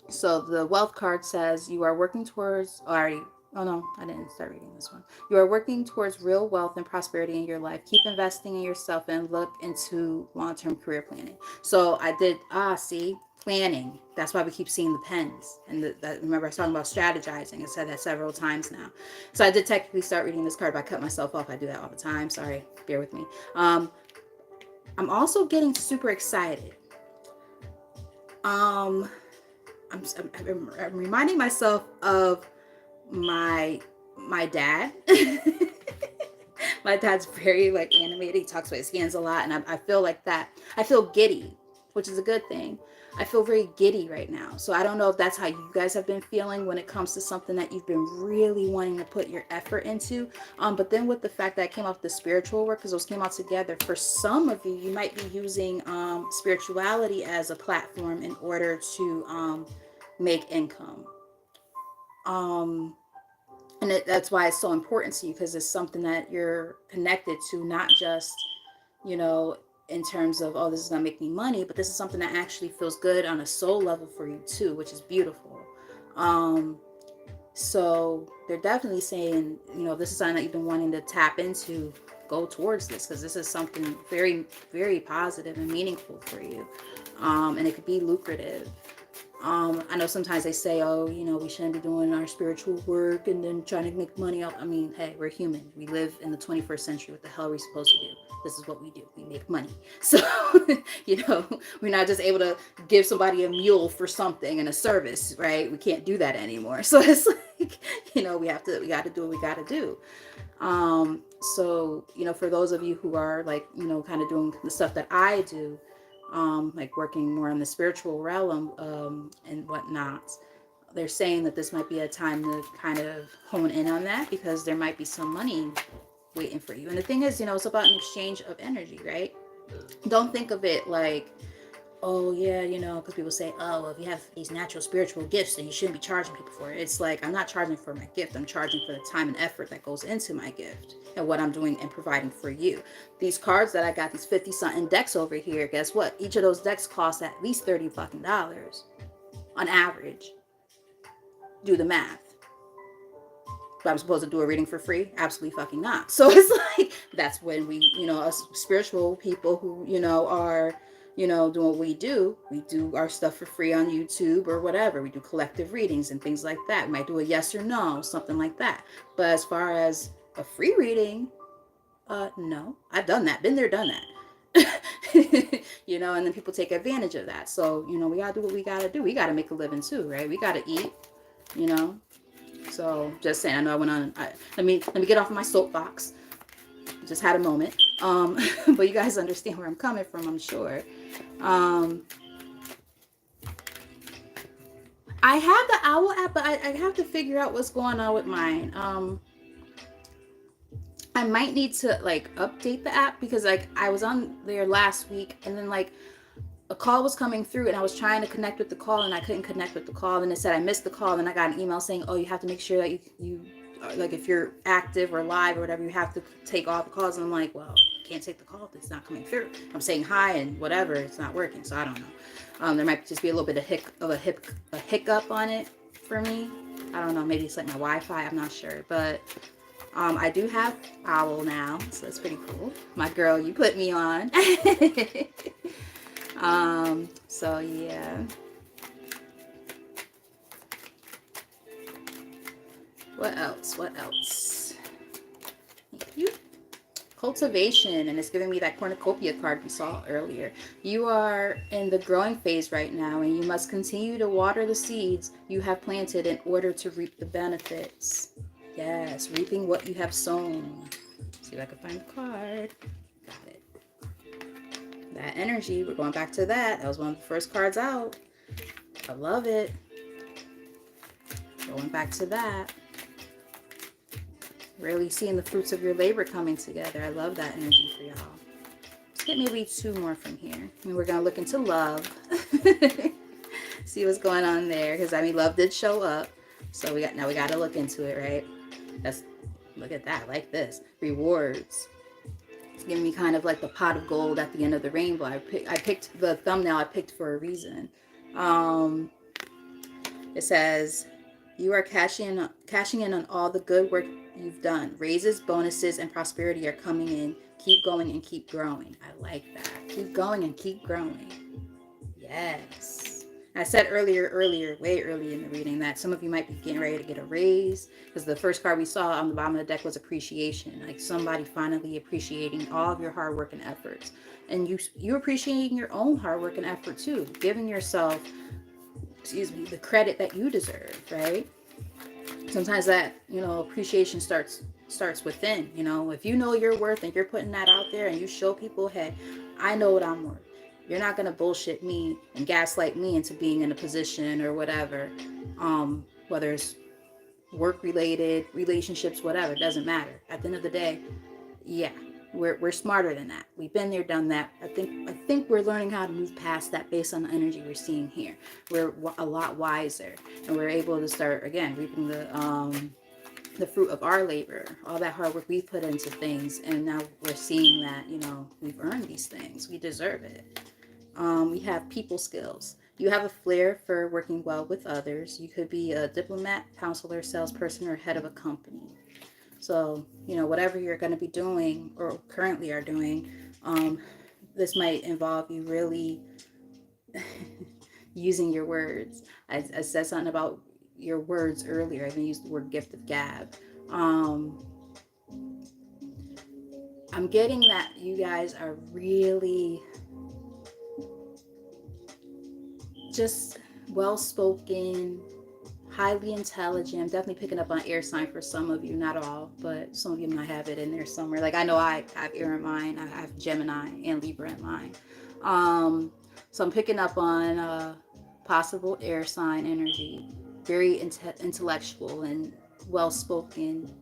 so the wealth card says you are working towards, already, oh no, I didn't start reading this one. You are working towards real wealth and prosperity in your life. Keep investing in yourself and look into long-term career planning. So I did, see, planning. That's why we keep seeing the pens. And remember I was talking about strategizing. I said that several times now. So I did technically start reading this card, but I cut myself off. I do that all the time. Sorry, bear with me. I'm also getting super excited. I'm reminding myself of my dad. My dad's very like animated. He talks with his hands a lot, and I feel like that. I feel giddy, which is a good thing. I feel very giddy right now. So I don't know if that's how you guys have been feeling when it comes to something that you've been really wanting to put your effort into. But then with the fact that I came off the spiritual work, because those came out together, for some of you, you might be using spirituality as a platform in order to make income. And that's why it's so important to you, because it's something that you're connected to, not just, you know, in terms of, oh, this is going to make me money, but this is something that actually feels good on a soul level for you too, which is beautiful. So they're definitely saying, you know, this is something that you've been wanting to tap into, go towards this, because this is something very, very positive and meaningful for you. And it could be lucrative. I know sometimes they say, oh, you know, we shouldn't be doing our spiritual work and then trying to make money off. I mean, hey, we're human. We live in the 21st century. What the hell are we supposed to do? This is what we do. We make money. So, you know, we're not just able to give somebody a mule for something and a service, right? We can't do that anymore. So it's like, you know, we got to do what we got to do. So, you know, for those of you who are like, you know, kind of doing the stuff that I do, like working more in the spiritual realm, and whatnot, they're saying that this might be a time to kind of hone in on that, because there might be some money waiting for you. And the thing is, you know, it's about an exchange of energy, right? Don't think of it like, oh yeah, you know, because people say, oh, well, if you have these natural spiritual gifts, then you shouldn't be charging people for it. It's like, I'm not charging for my gift. I'm charging for the time and effort that goes into my gift and what I'm doing and providing for you. These cards that I got, these 50 something decks over here, guess what? Each of those decks cost at least $30 fucking on average. Do the math. But I'm supposed to do a reading for free? Absolutely fucking not. So it's like, that's when we, you know, us spiritual people who, you know, are, you know, doing what we do our stuff for free on YouTube or whatever. We do collective readings and things like that. We might do a yes or no, something like that. But as far as a free reading, no. I've done that. Been there, done that. You know, and then people take advantage of that. So, you know, we gotta do what we gotta do. We gotta make a living too, right? We gotta eat, you know. So just saying, I know I went on. Let me get off of my soapbox. Just had a moment. But you guys understand where I'm coming from, I'm sure. I have the Owl app, but I have to figure out what's going on with mine. I might need to like update the app, because like I was on there last week, and then like a call was coming through, and I was trying to connect with the call, and I couldn't connect with the call, and it said I missed the call, and I got an email saying, oh, you have to make sure that you like, if you're active or live or whatever, you have to take all the calls. And I'm like, well, I can't take the call if it's not coming through. I'm saying hi and whatever, it's not working. So I don't know. There might just be a little bit of a hiccup on it for me. I don't know, maybe it's like my Wi-Fi, I'm not sure. But I do have Owl now, so that's pretty cool. My girl, you put me on. So yeah. What else? Thank you. Cultivation, and it's giving me that cornucopia card we saw earlier. You are in the growing phase right now, and you must continue to water the seeds you have planted in order to reap the benefits. Yes, reaping what you have sown. See if I can find the card. Got it. That energy, we're going back to that. That was one of the first cards out. I love it. Going back to that. Really seeing the fruits of your labor coming together. I love that energy for y'all. Let's get maybe 2 more from here. And we're going to look into love. See what's going on there. Because, I mean, love did show up. So we got to look into it, right? Look at that. Like this. Rewards. It's giving me kind of like the pot of gold at the end of the rainbow. I picked the thumbnail I picked for a reason. It says, you are cashing in on all the good work you've done. Raises, bonuses, and prosperity are coming in. Keep going and keep growing. I like that. Keep going and keep growing. Yes. I said way earlier in the reading that some of you might be getting ready to get a raise, because the first card we saw on the bottom of the deck was appreciation. Like somebody finally appreciating all of your hard work and efforts. And you appreciating your own hard work and effort too. Giving yourself, the credit that you deserve, right? Sometimes that, appreciation starts within. If you know your worth and you're putting that out there and you show people, hey, I know what I'm worth. You're not going to bullshit me and gaslight me into being in a position or whatever, whether it's work related, relationships, whatever, it doesn't matter. At the end of the day, yeah, we're smarter than that. We've been there, done that. I think we're learning how to move past that based on the energy we're seeing here. We're a lot wiser, and we're able to start again reaping the fruit of our labor, all that hard work we've put into things, and now we're seeing that we've earned these things. We deserve it. We have people skills. You have a flair for working well with others. You could be a diplomat, counselor, salesperson, or head of a company. So, whatever you're going to be doing or currently are doing, this might involve you really using your words. I said something about your words earlier. I even used the word gift of gab. I'm getting that you guys are really just well-spoken, highly intelligent. I'm definitely picking up on air sign for some of you, not all, but some of you might have it in there somewhere. Like I know I have air in mine, I have Gemini and Libra in mine. So I'm picking up on possible air sign energy, very intellectual and well-spoken,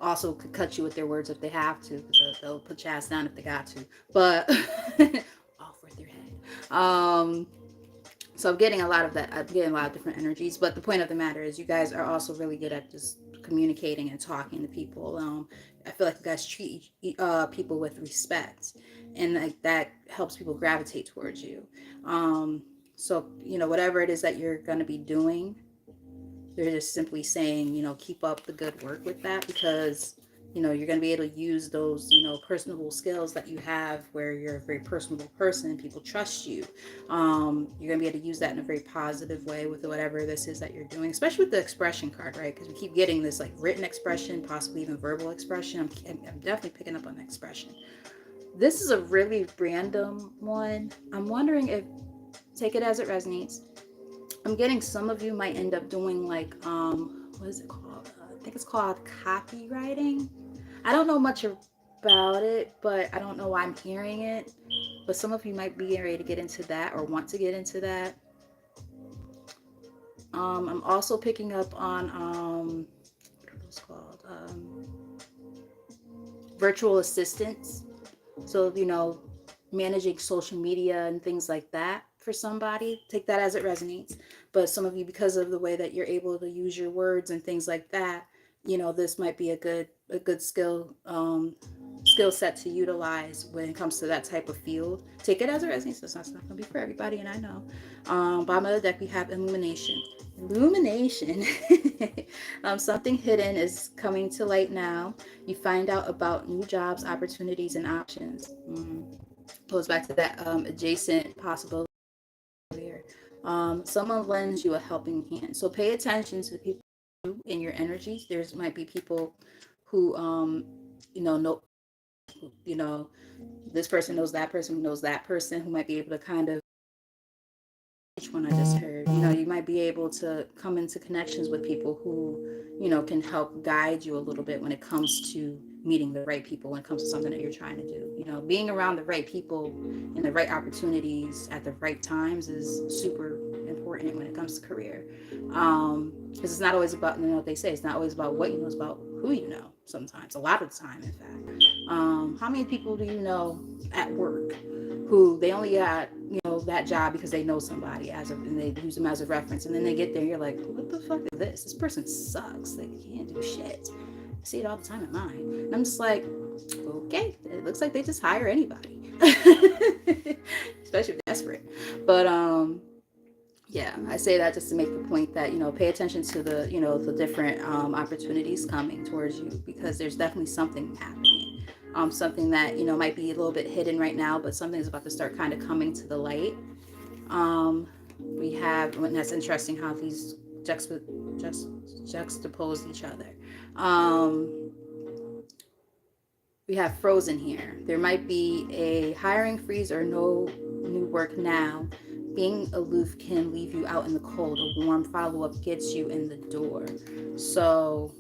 also could cut you with their words if they have to, because they'll put your ass down if they got to, but off with their head. So I'm getting a lot of that. I'm getting a lot of different energies. But the point of the matter is you guys are also really good at just communicating and talking to people. I feel like you guys treat people with respect. And like that helps people gravitate towards you. So, whatever it is that you're going to be doing, they're just simply saying, keep up the good work with that, because you're going to be able to use those, personable skills that you have where you're a very personable person and people trust you. You're going to be able to use that in a very positive way with whatever this is that you're doing, especially with the expression card, right? Because we keep getting this like written expression, possibly even verbal expression. I'm definitely picking up on the expression. This is a really random one. I'm wondering if, take it as it resonates. I'm getting some of you might end up doing like, what is it called? I think it's called copywriting. I don't know much about it, but I don't know why I'm hearing it. But some of you might be ready to get into that or want to get into that. I'm also picking up on, what are those called? Virtual assistants. So, managing social media and things like that for somebody. Take that as it resonates. But some of you, because of the way that you're able to use your words and things like that, this might be a good skill set to utilize when it comes to that type of field. Take it as it resonates. It's not going to be for everybody, and I know. Bottom of the deck, we have illumination. Something hidden is coming to light now. You find out about new jobs, opportunities, and options. Goes back to that adjacent possibility earlier. Someone lends you a helping hand. So pay attention to the people in your energies. There's might be people who know this person knows that person who knows that person who might be able to kind of, which one I just heard, you might be able to come into connections with people who can help guide you a little bit when it comes to meeting the right people when it comes to something that you're trying to do. You know, being around the right people and the right opportunities at the right times is super important when it comes to career. Because it's not always about, you know what they say, it's not always about what you know, it's about who you know sometimes, a lot of the time, in fact. How many people do you know at work who they only got, you know, that job because they know somebody and they use them as a reference, and then they get there and you're like, what the fuck is this? This person sucks. They can't do shit. I see it all the time at mine. And I'm just like, okay, it looks like they just hire anybody. Especially if they're desperate. But yeah, I say that just to make the point that, you know, pay attention to the, you know, the different opportunities coming towards you, because there's definitely something happening. Something that, you know, might be a little bit hidden right now, but something's about to start kind of coming to the light. We have, and that's interesting how these juxtapose each other. We have frozen here. There might be a hiring freeze or no new work now. Being aloof can leave you out in the cold. A warm follow-up gets you in the door. So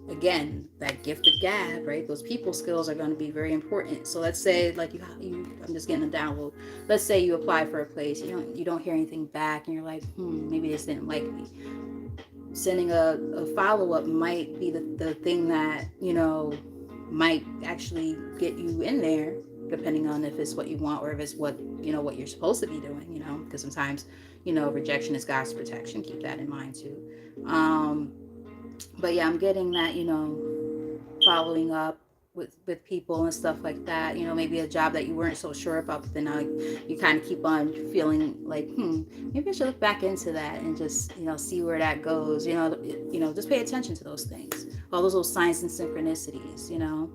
again, that gift of gab, right? Those people skills are going to be very important. So let's say, like I'm just getting a download. Let's say you apply for a place, you don't hear anything back, and you're like, maybe they just didn't like me. Sending a follow-up might be the thing that, you know, might actually get you in there, depending on if it's what you want or if it's what, you know, what you're supposed to be doing, you know, because sometimes, you know, rejection is God's protection. Keep that in mind too. But yeah, I'm getting that, you know, following up with people and stuff like that, you know, maybe a job that you weren't so sure about, but then now you kind of keep on feeling like, maybe I should look back into that and just, you know, see where that goes, you know, just pay attention to those things, all those signs and synchronicities, you know.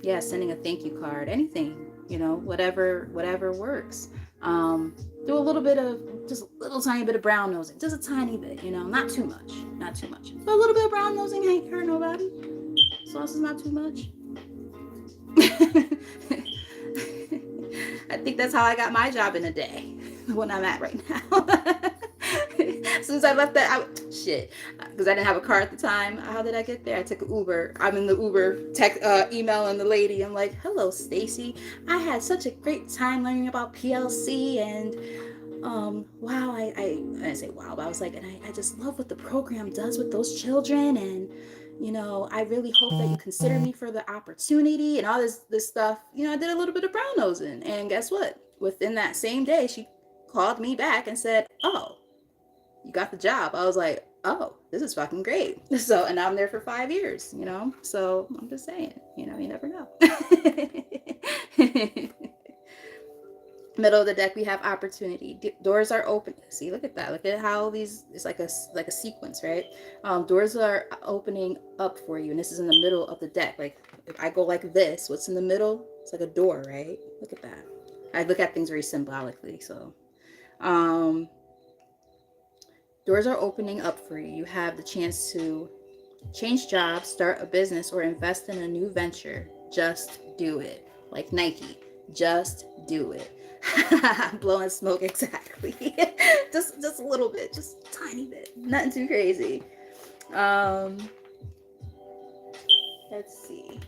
Yeah, sending a thank you card, anything, you know, whatever works. Do a little bit of, just a little tiny bit of brown nosing, just a tiny bit, you know, not too much, but a little bit of brown nosing ain't hurt nobody. Sauce is not too much. I think that's how I got my job in a day, when I'm at right now. As soon as I left that, because I didn't have a car at the time. How did I get there? I took an Uber. I'm in the Uber emailing the lady. I'm like, hello, Stacy. I had such a great time learning about PLC, and wow, I didn't say wow, but I was like, and I just love what the program does with those children, and you know, I really hope that you consider me for the opportunity and all this stuff. You know, I did a little bit of brown nosing, and guess what? Within that same day, she called me back and said, oh, you got the job. I was like, oh, this is fucking great. So, and I'm there for 5 years, you know? So I'm just saying, you know, you never know. Middle of the deck, we have opportunity. Doors are open. See, look at that. Look at how these, it's like a sequence, right? Doors are opening up for you. And this is in the middle of the deck. Like if I go like this, what's in the middle? It's like a door, right? Look at that. I look at things very symbolically. So, doors are opening up for you. You have the chance to change jobs, start a business, or invest in a new venture. Just do it. Like Nike, just do it. Blowing smoke, exactly. just a little bit, just a tiny bit, nothing too crazy. Let's see.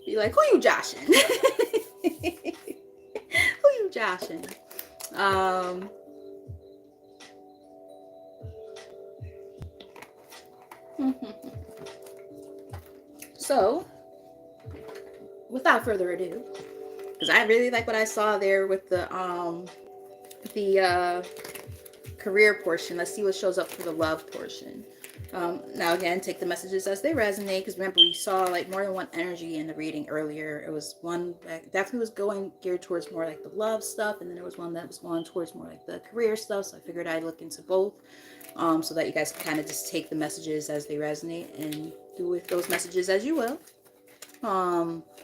Be like, who you joshing? Who you joshing? So, without further ado, because I really like what I saw there with the career portion. Let's see what shows up for the love portion. Now again, take the messages as they resonate, because remember we saw like more than one energy in the reading earlier. It was one that definitely was geared towards more like the love stuff, and then there was one that was going towards more like the career stuff. So I figured I'd look into both, so that you guys can kind of just take the messages as they resonate and do with those messages as you will.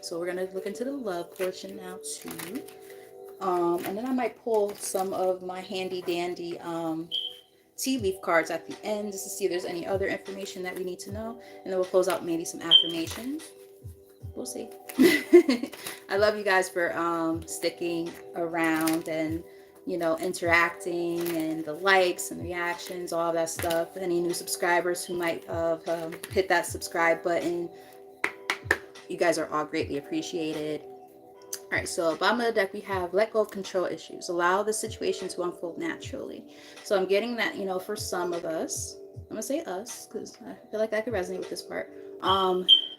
So we're gonna look into the love portion now too. And then I might pull some of my handy dandy tea leaf cards at the end, just to see if there's any other information that we need to know, and then we'll close out maybe some affirmations. We'll see. I love you guys for sticking around and, interacting and the likes and reactions, all that stuff. Any new subscribers who might have hit that subscribe button, you guys are all greatly appreciated. All right, so bottom of the deck, we have let go of control issues. Allow the situation to unfold naturally. So I'm getting that, for some of us, I'm going to say us because I feel like I could resonate with this part.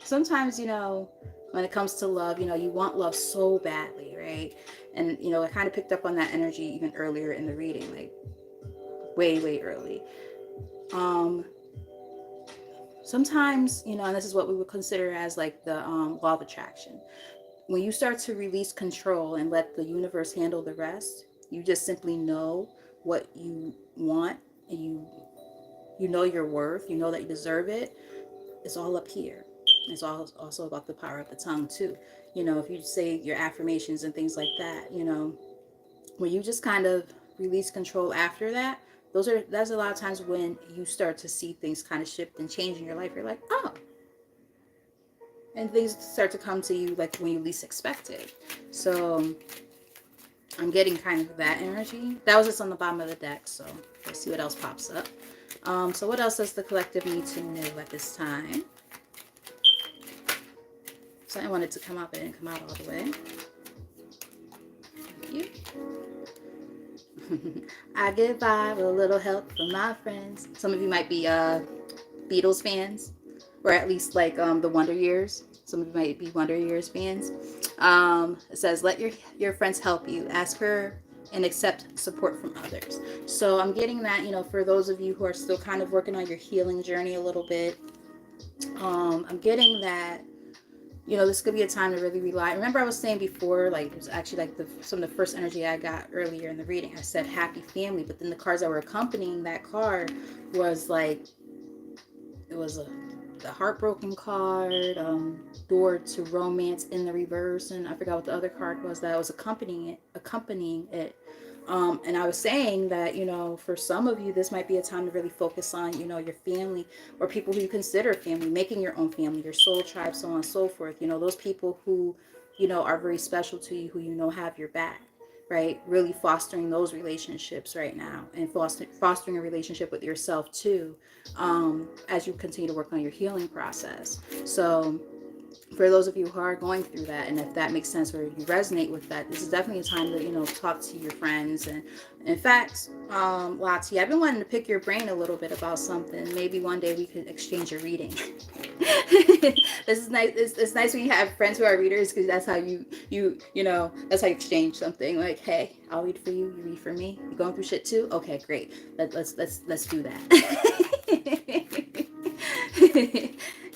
Sometimes, when it comes to love, you want love so badly, right? And, I kind of picked up on that energy even earlier in the reading, like way, way early. Sometimes, and this is what we would consider as like the law of attraction. When you start to release control and let the universe handle the rest, you just simply know what you want, and you know your worth, you know that you deserve it. It's all up here. It's also about the power of the tongue too. If you say your affirmations and things like that, when you just kind of release control after that, that's a lot of times when you start to see things kind of shift and change in your life. You're like, oh, and things start to come to you like when you least expect it. So I'm getting kind of that energy. That was just on the bottom of the deck, so let's see what else pops up. So what else does the collective need to know at this time? So I wanted to come out, but it didn't come out all the way. Thank you. I get by with a little help from my friends. Some of you might be Beatles fans, or at least like the Wonder Years. Some of you might be Wonder Years fans. It says, let your friends help you. Ask for and accept support from others. So I'm getting that, for those of you who are still kind of working on your healing journey a little bit, I'm getting that, this could be a time to really rely. Remember I was saying before, like, it was actually like some of the first energy I got earlier in the reading. I said happy family, but then the cards that were accompanying that card was like, it was the heartbroken card, door to romance in the reverse, and I forgot what the other card was that was accompanying it. And I was saying that, for some of you, this might be a time to really focus on, your family or people who you consider family, making your own family, your soul tribe, so on and so forth. Those people who, are very special to you, who have your back, right? Really fostering those relationships right now, and fostering a relationship with yourself too, as you continue to work on your healing process. So for those of you who are going through that, and if that makes sense or you resonate with that, this is definitely a time to talk to your friends. And in fact, Lati, I've been wanting to pick your brain a little bit about something. Maybe one day we could exchange a reading. This is nice. It's nice when you have friends who are readers, because that's how you that's how you exchange something. Like, hey, I'll read for you, you read for me. You going through shit too? Okay, great. Let's do that.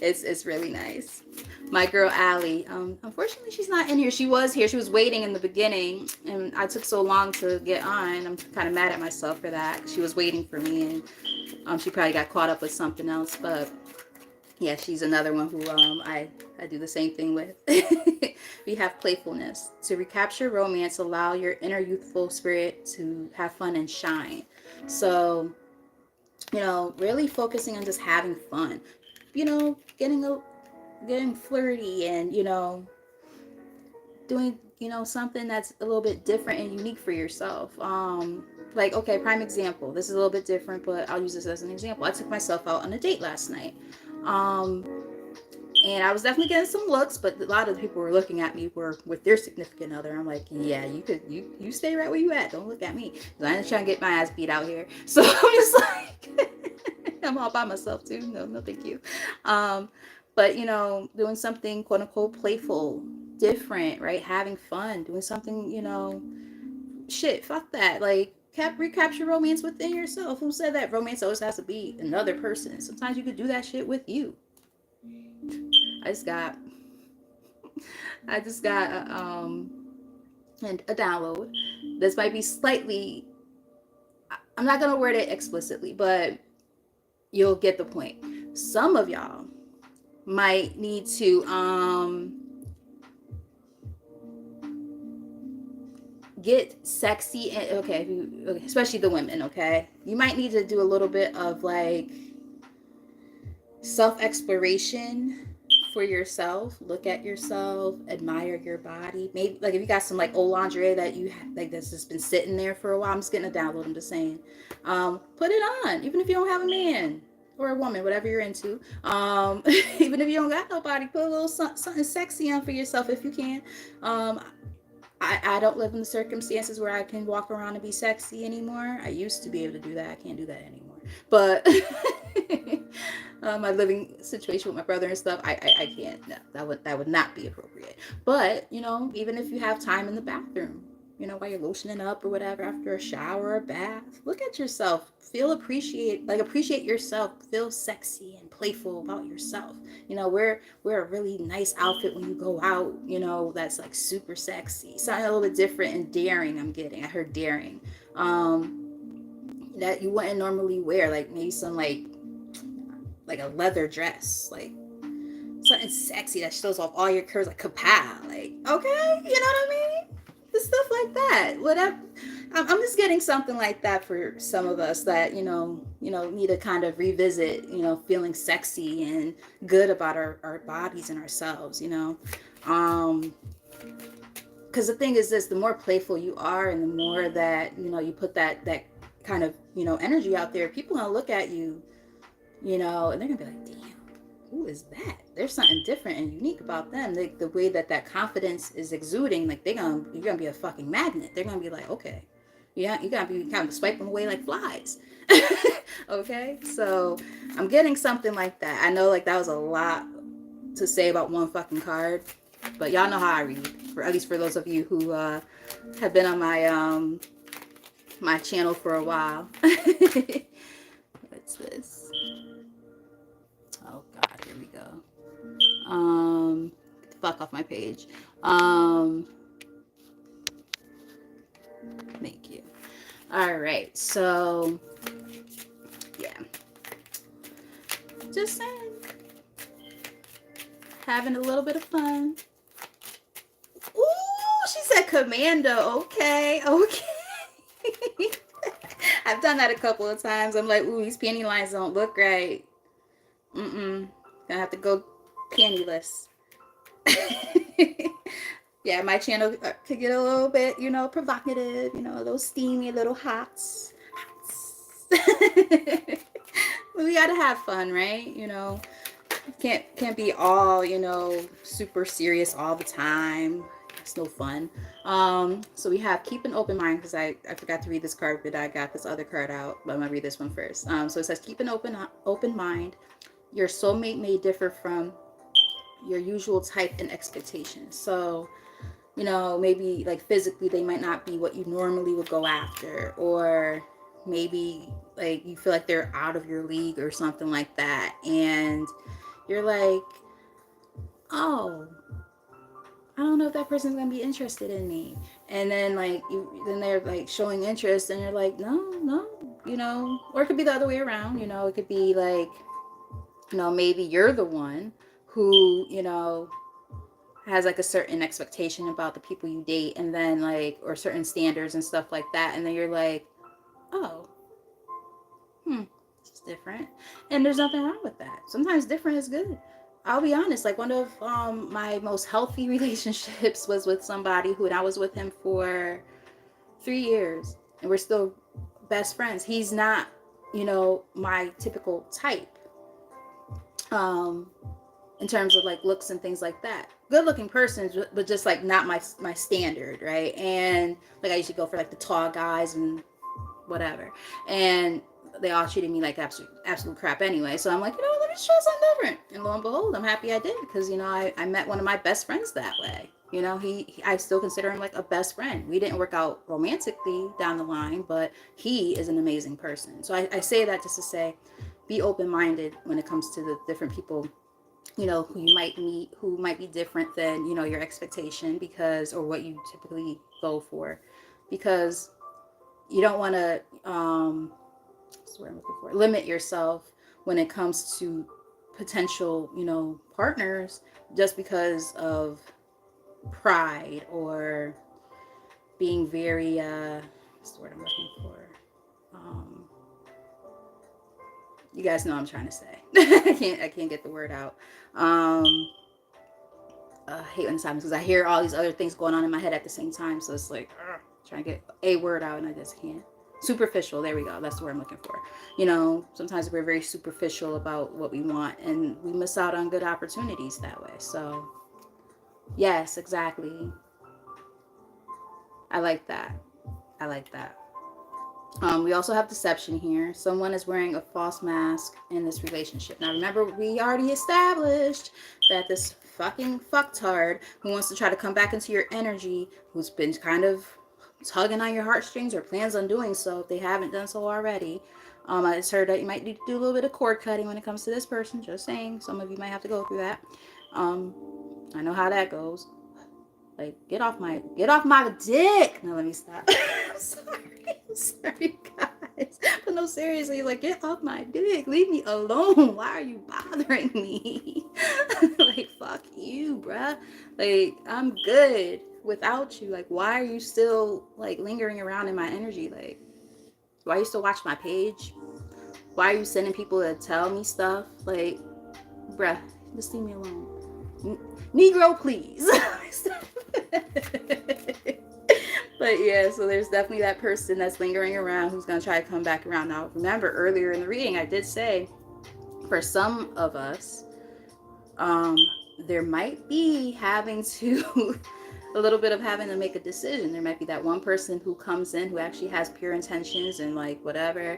It's really nice. My girl Allie, unfortunately she's not in here. She was here. She was waiting in the beginning, and I took so long to get on. I'm kind of mad at myself for that. She was waiting for me, and she probably got caught up with something else. But yeah, she's another one who I do the same thing with. We have playfulness. To recapture romance, allow your inner youthful spirit to have fun and shine. So, really focusing on just having fun. Getting flirty, and doing something that's a little bit different and unique for yourself. Like, okay, prime example, this is a little bit different, but I'll use this as an example. I took myself out on a date last night, and I was definitely getting some looks, but a lot of the people were looking at me were with their significant other. I'm like, yeah, you stay right where you at, don't look at me, because I ain't trying to get my ass beat out here. So I'm just like, I'm all by myself too. No thank you. But doing something quote unquote playful, different, right? Having fun, doing something, shit, fuck that. Like, recapture romance within yourself. Who said that romance always has to be another person? Sometimes you could do that shit with you. I just got a download. This might be slightly, I'm not gonna word it explicitly, but you'll get the point. Some of y'all might need to get sexy, and okay, especially the women, okay, you might need to do a little bit of like self-exploration for yourself. Look at yourself, admire your body. Maybe like if you got some like old lingerie that you like that's just been sitting there for a while. I'm just getting a download. I'm just saying, put it on, even if you don't have a man or a woman, whatever you're into. Even if you don't got nobody, put a little something sexy on for yourself if you can. Um, I don't live in the circumstances where I can walk around and be sexy anymore. I used to be able to do that. I can't do that anymore. But my living situation with my brother and stuff, I can't. No, that would not be appropriate. But you know, even if you have time in the bathroom, you know, while you're lotioning up or whatever after a shower or a bath, look at yourself. Appreciate yourself. Feel sexy and playful about yourself. You know, wear a really nice outfit when you go out. You know, that's like super sexy. Something a little bit different and daring. I heard daring. That you wouldn't normally wear, like maybe some like a leather dress, like something sexy that shows off all your curves, like kapow, like okay, you know what I mean? The stuff like that. Whatever. I'm just getting something like that for some of us that need to kind of revisit, feeling sexy and good about our bodies and ourselves, because the thing is this: the more playful you are, and the more that you put that kind of energy out there, people gonna look at you, and they're gonna be like, damn, who is that? There's something different and unique about them. The way that confidence is exuding, like you're gonna be a fucking magnet. They're gonna be like, okay, yeah, you gotta be kind of swiping them away like flies. Okay, so I'm getting something like that. I know like that was a lot to say about one fucking card, but y'all know how I read. For at least for those of you who have been on my channel for a while. What's this? Oh God, here we go. Get the fuck off my page. Thank you. All right, so yeah, just saying, having a little bit of fun. Ooh, she said commando. Okay. I've done that a couple of times. I'm like, ooh, these panty lines don't look right. Gonna have to go pantyless. Yeah, my channel could get a little bit, provocative, a little steamy, a little hots. We gotta have fun, right? Can't be all, super serious all the time. It's no fun. So we have keep an open mind, because I forgot to read this card, but I got this other card out, but I'm gonna read this one first. So it says keep an open mind. Your soulmate may differ from your usual type and expectations. So, maybe like physically they might not be what you normally would go after, or maybe like you feel like they're out of your league or something like that, and you're like, oh, I don't know if that person's gonna be interested in me. And then then they're like showing interest, and you're like, no, or it could be the other way around. It could be like, maybe you're the one who, has like a certain expectation about the people you date, and then like, or certain standards and stuff like that. And then you're like, oh, it's different. And there's nothing wrong with that. Sometimes different is good. I'll be honest, like one of my most healthy relationships was with somebody who, and I was with him for 3 years, and we're still best friends. He's not, my typical type. In terms of like looks and things like that. Good looking persons, but just like not my standard, right? And like I usually go for like the tall guys and whatever. And they all treated me like absolute crap anyway. So I'm like, let me try something different. And lo and behold, I'm happy I did, because I met one of my best friends that way. I still consider him like a best friend. We didn't work out romantically down the line, but he is an amazing person. So I say that just to say, be open-minded when it comes to the different people, who you might meet, who might be different than, your expectation, or what you typically go for, because you don't want to, that's what I'm looking for, limit yourself when it comes to potential, partners, just because of pride or being very, what's the word I'm looking for? You guys know what I'm trying to say. I can't get the word out. I hate when this happens because I hear all these other things going on in my head at the same time. So it's like trying to get a word out and I just can't. Superficial, there we go. That's the word I'm looking for. You know, sometimes we're very superficial about what we want and we miss out on good opportunities that way. So, yes, exactly. I like that. I like that. We also have deception here. Someone is wearing a false mask in this relationship. Now, remember, we already established that this fucking fucktard who wants to try to come back into your energy, who's been kind of tugging on your heartstrings or plans on doing so if they haven't done so already. I just heard that you might need to do a little bit of cord cutting when it comes to this person. Just saying. Some of you might have to go through that. I know how that goes. Like, get off my dick. No, let me stop. I'm sorry, guys. But no, seriously, like, get off my dick. Leave me alone. Why are you bothering me? Like, fuck you, bruh. Like, I'm good without you. Like, why are you still, like, lingering around in my energy? Like, why are you still watching my page? Why are you sending people to tell me stuff? Like, bruh, just leave me alone. Negro, please. But yeah, so there's definitely that person that's lingering around who's going to try to come back around. Now, remember earlier in the reading, I did say for some of us, there might be having to a little bit of having to make a decision. There might be that one person who comes in who actually has pure intentions and like whatever,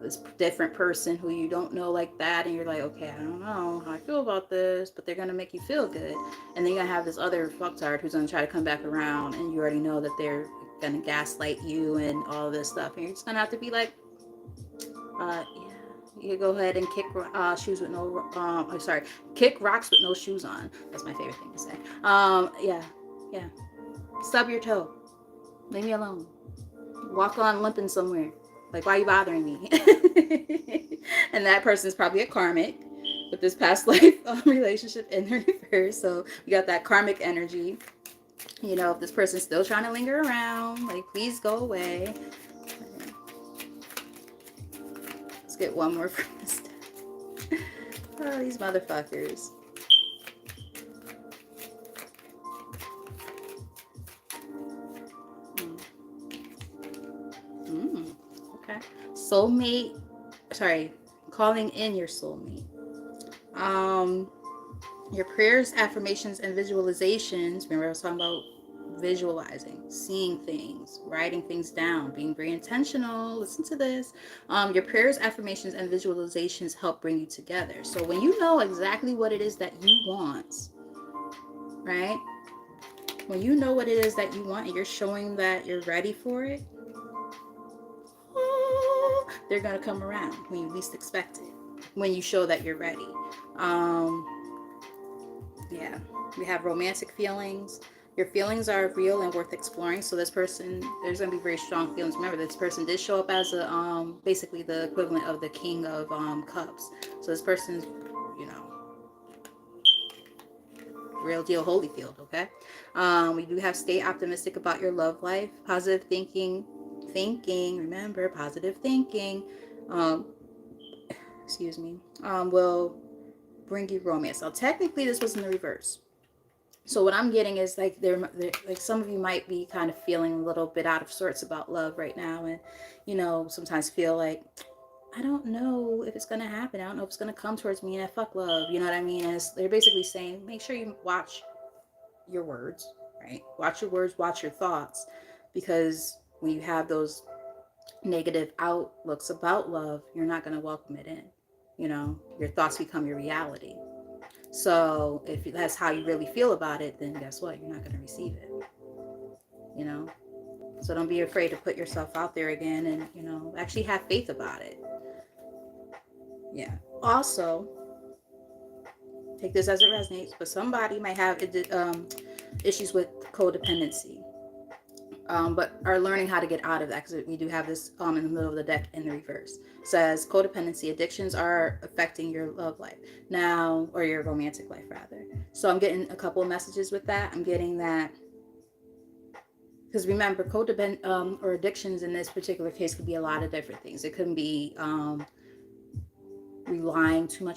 this different person who you don't know like that, and you're like, okay, I don't know how I feel about this, but they're gonna make you feel good. And then you're gonna have this other fucktard who's gonna try to come back around, and you already know that they're gonna gaslight you and all this stuff, and you're just gonna have to be like, yeah, you go ahead and kick shoes with no kick rocks with no shoes on. That's my favorite thing to say. Yeah, stub your toe, leave me alone, walk on limping somewhere. Like, why are you bothering me? And that person's probably a karmic with this past life relationship in their reverse. So we got that karmic energy. You know, if this person's still trying to linger around, like, please go away. Let's get one more from this deck. Oh, these motherfuckers. Okay. Soulmate. Sorry. Calling in your soulmate. Your prayers, affirmations, and visualizations. Remember I was talking about visualizing, seeing things, writing things down, being very intentional. Listen to this. Your prayers, affirmations, and visualizations help bring you together. So when you know exactly what it is that you want, right? When you know what it is that you want and you're showing that you're ready for it, they're going to come around when you least expect it. When you show that you're ready. Yeah, we have romantic feelings. Your feelings are real and worth exploring. So this person, there's going to be very strong feelings. Remember, this person did show up as a basically the equivalent of the King of Cups. So this person's, you know, real deal Holyfield, okay? We do have stay optimistic about your love life. Positive thinking, remember, positive thinking, excuse me, will bring you romance. Now, technically, this was in the reverse. So what I'm getting is like like some of you might be kind of feeling a little bit out of sorts about love right now, and you know, sometimes feel like, I don't know if it's gonna happen. I don't know if it's gonna come towards me, and I fuck love. You know what I mean? And they're basically saying, make sure you watch your words, right? Watch your words, watch your thoughts, because when you have those negative outlooks about love, you're not gonna welcome it in. You know, your thoughts become your reality. So if that's how you really feel about it, then guess what? You're not going to receive it. You know? So don't be afraid to put yourself out there again and, you know, actually have faith about it. Yeah. Also, take this as it resonates, but somebody might have issues with codependency. But are learning how to get out of that, because we do have this in the middle of the deck in the reverse. It says codependency, addictions are affecting your love life now, or your romantic life rather. So I'm getting a couple of messages with that. I'm getting that, because remember, or addictions in this particular case could be a lot of different things. It could be relying too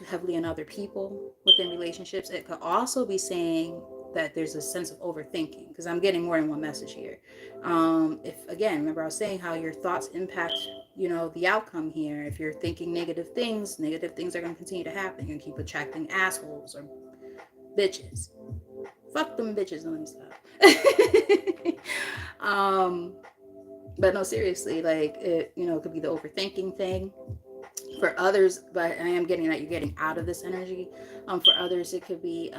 heavily on other people within relationships. It could also be saying that there's a sense of overthinking, because I'm getting more than one message here. If again, remember I was saying how your thoughts impact, the outcome here. If you're thinking negative things are going to continue to happen. You're going to keep attracting assholes or bitches. Fuck them bitches. Let me stop. But no, seriously, like it could be the overthinking thing. For others, but I am getting that you're getting out of this energy. For others, it could be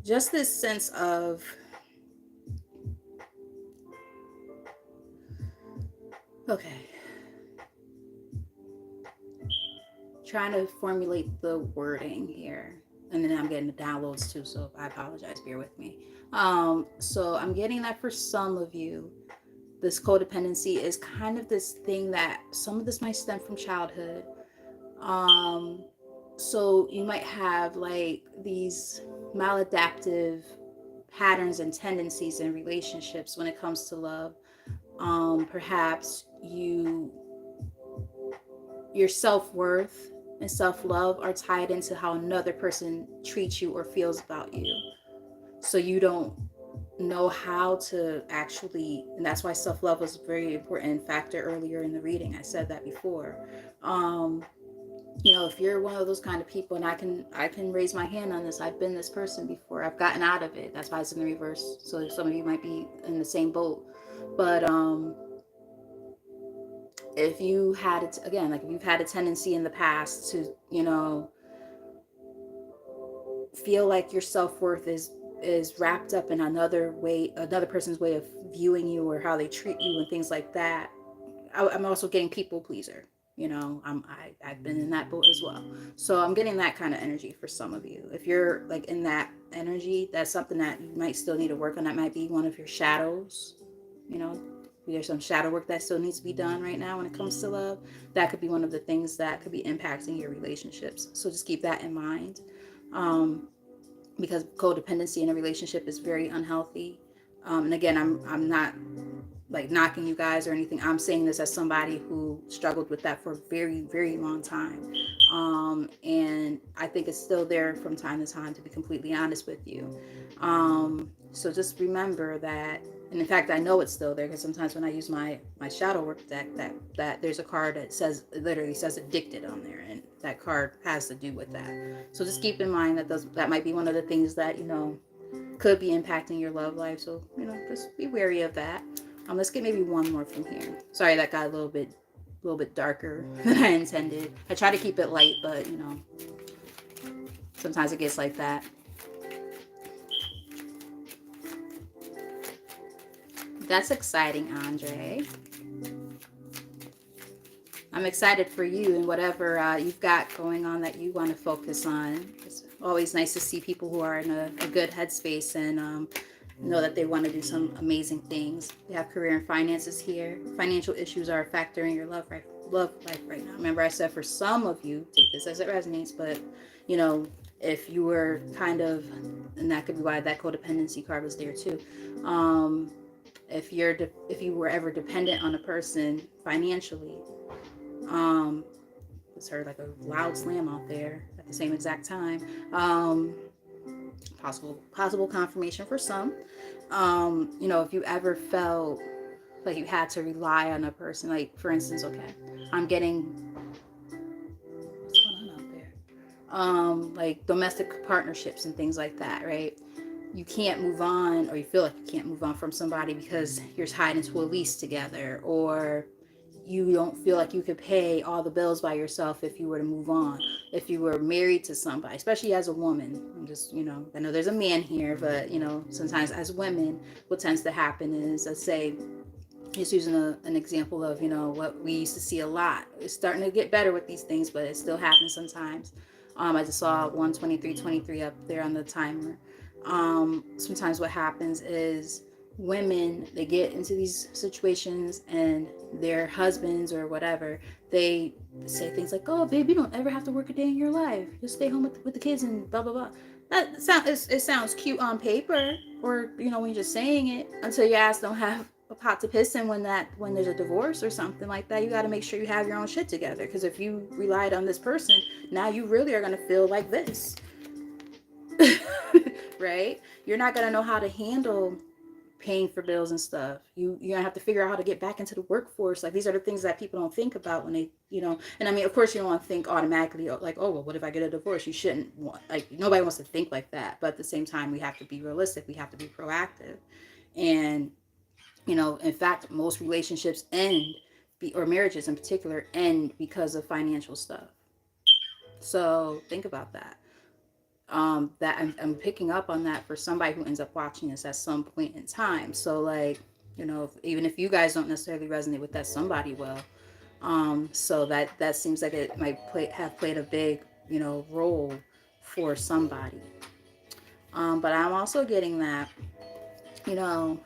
just this sense of trying to formulate the wording here. And then I'm getting the downloads too, so I apologize, bear with me. So I'm getting that for some of you, this codependency is kind of this thing that some of this might stem from childhood. So you might have like these maladaptive patterns and tendencies in relationships when it comes to love. Perhaps your self-worth and self-love are tied into how another person treats you or feels about you. So you don't know how to actually, and that's why self-love was a very important factor earlier in the reading. I said that before. If you're one of those kind of people, and I can raise my hand on this, I've been this person before. I've gotten out of it. That's why it's in the reverse. So some of you might be in the same boat. But if you had it again, like if you've had a tendency in the past to, feel like your self-worth is wrapped up in another person's way of viewing you or how they treat you and things like that. I'm also getting people pleaser. I've been in that boat as well. So I'm getting that kind of energy for some of you. If you're like in that energy, that's something that you might still need to work on. That might be one of your shadows. There's some shadow work that still needs to be done right now when it comes to love. That could be one of the things that could be impacting your relationships. So just keep that in mind. Because codependency in a relationship is very unhealthy. And again, I'm not like knocking you guys or anything. I'm saying this as somebody who struggled with that for a very, very long time. And I think it's still there from time to time, to be completely honest with you. So just remember that, and in fact, I know it's still there because sometimes when I use my shadow work deck, that there's a card that literally says addicted on there, and that card has to do with that. So just keep in mind that might be one of the things that could be impacting your love life. So just be wary of that. Let's get maybe one more from here. Sorry, that got a little bit darker than I intended. I try to keep it light, but sometimes it gets like that. That's exciting, Andre. I'm excited for you and whatever you've got going on that you want to focus on. It's always nice to see people who are in a good headspace and know that they want to do some amazing things. We have career and finances here. Financial issues are a factor in your love life right now. Remember, I said for some of you, take this as it resonates, but if you were kind of, and that could be why that codependency card was there too. If you were ever dependent on a person financially, it's heard like a loud slam out there at the same exact time. Possible confirmation for some. If you ever felt like you had to rely on a person, like for instance, okay, I'm getting what's going on out there, like domestic partnerships and things like that, right? You can't move on, or you feel like you can't move on from somebody because you're tied into a lease together, or you don't feel like you could pay all the bills by yourself if you were to move on. If you were married to somebody, especially as a woman, I'm just, I know there's a man here, but, sometimes as women, what tends to happen is, let's say, just using an example of, what we used to see a lot. It's starting to get better with these things, but it still happens sometimes. I just saw 12323 up there on the timer. Sometimes what happens is women, they get into these situations and their husbands or whatever, they say things like, oh babe, you don't ever have to work a day in your life, just stay home with the kids and blah blah blah. It sounds cute on paper, or when you're just saying it, until your ass don't have a pot to piss in when there's a divorce or something like that. You got to make sure you have your own shit together, because if you relied on this person, now you really are going to feel like this. Right? You're not going to know how to handle paying for bills and stuff. You're gonna have to figure out how to get back into the workforce. Like, these are the things that people don't think about when they, and I mean, of course you don't want to think automatically like, oh well, what if I get a divorce? You shouldn't want, like, nobody wants to think like that. But at the same time, we have to be realistic. We have to be proactive. And in fact, most relationships end, or marriages in particular, end because of financial stuff. So think about that. That I'm picking up on that for somebody who ends up watching this at some point in time. So, like, even if you guys don't necessarily resonate with that, somebody will. So that seems like it might have played a big, role for somebody. But I'm also getting that, you know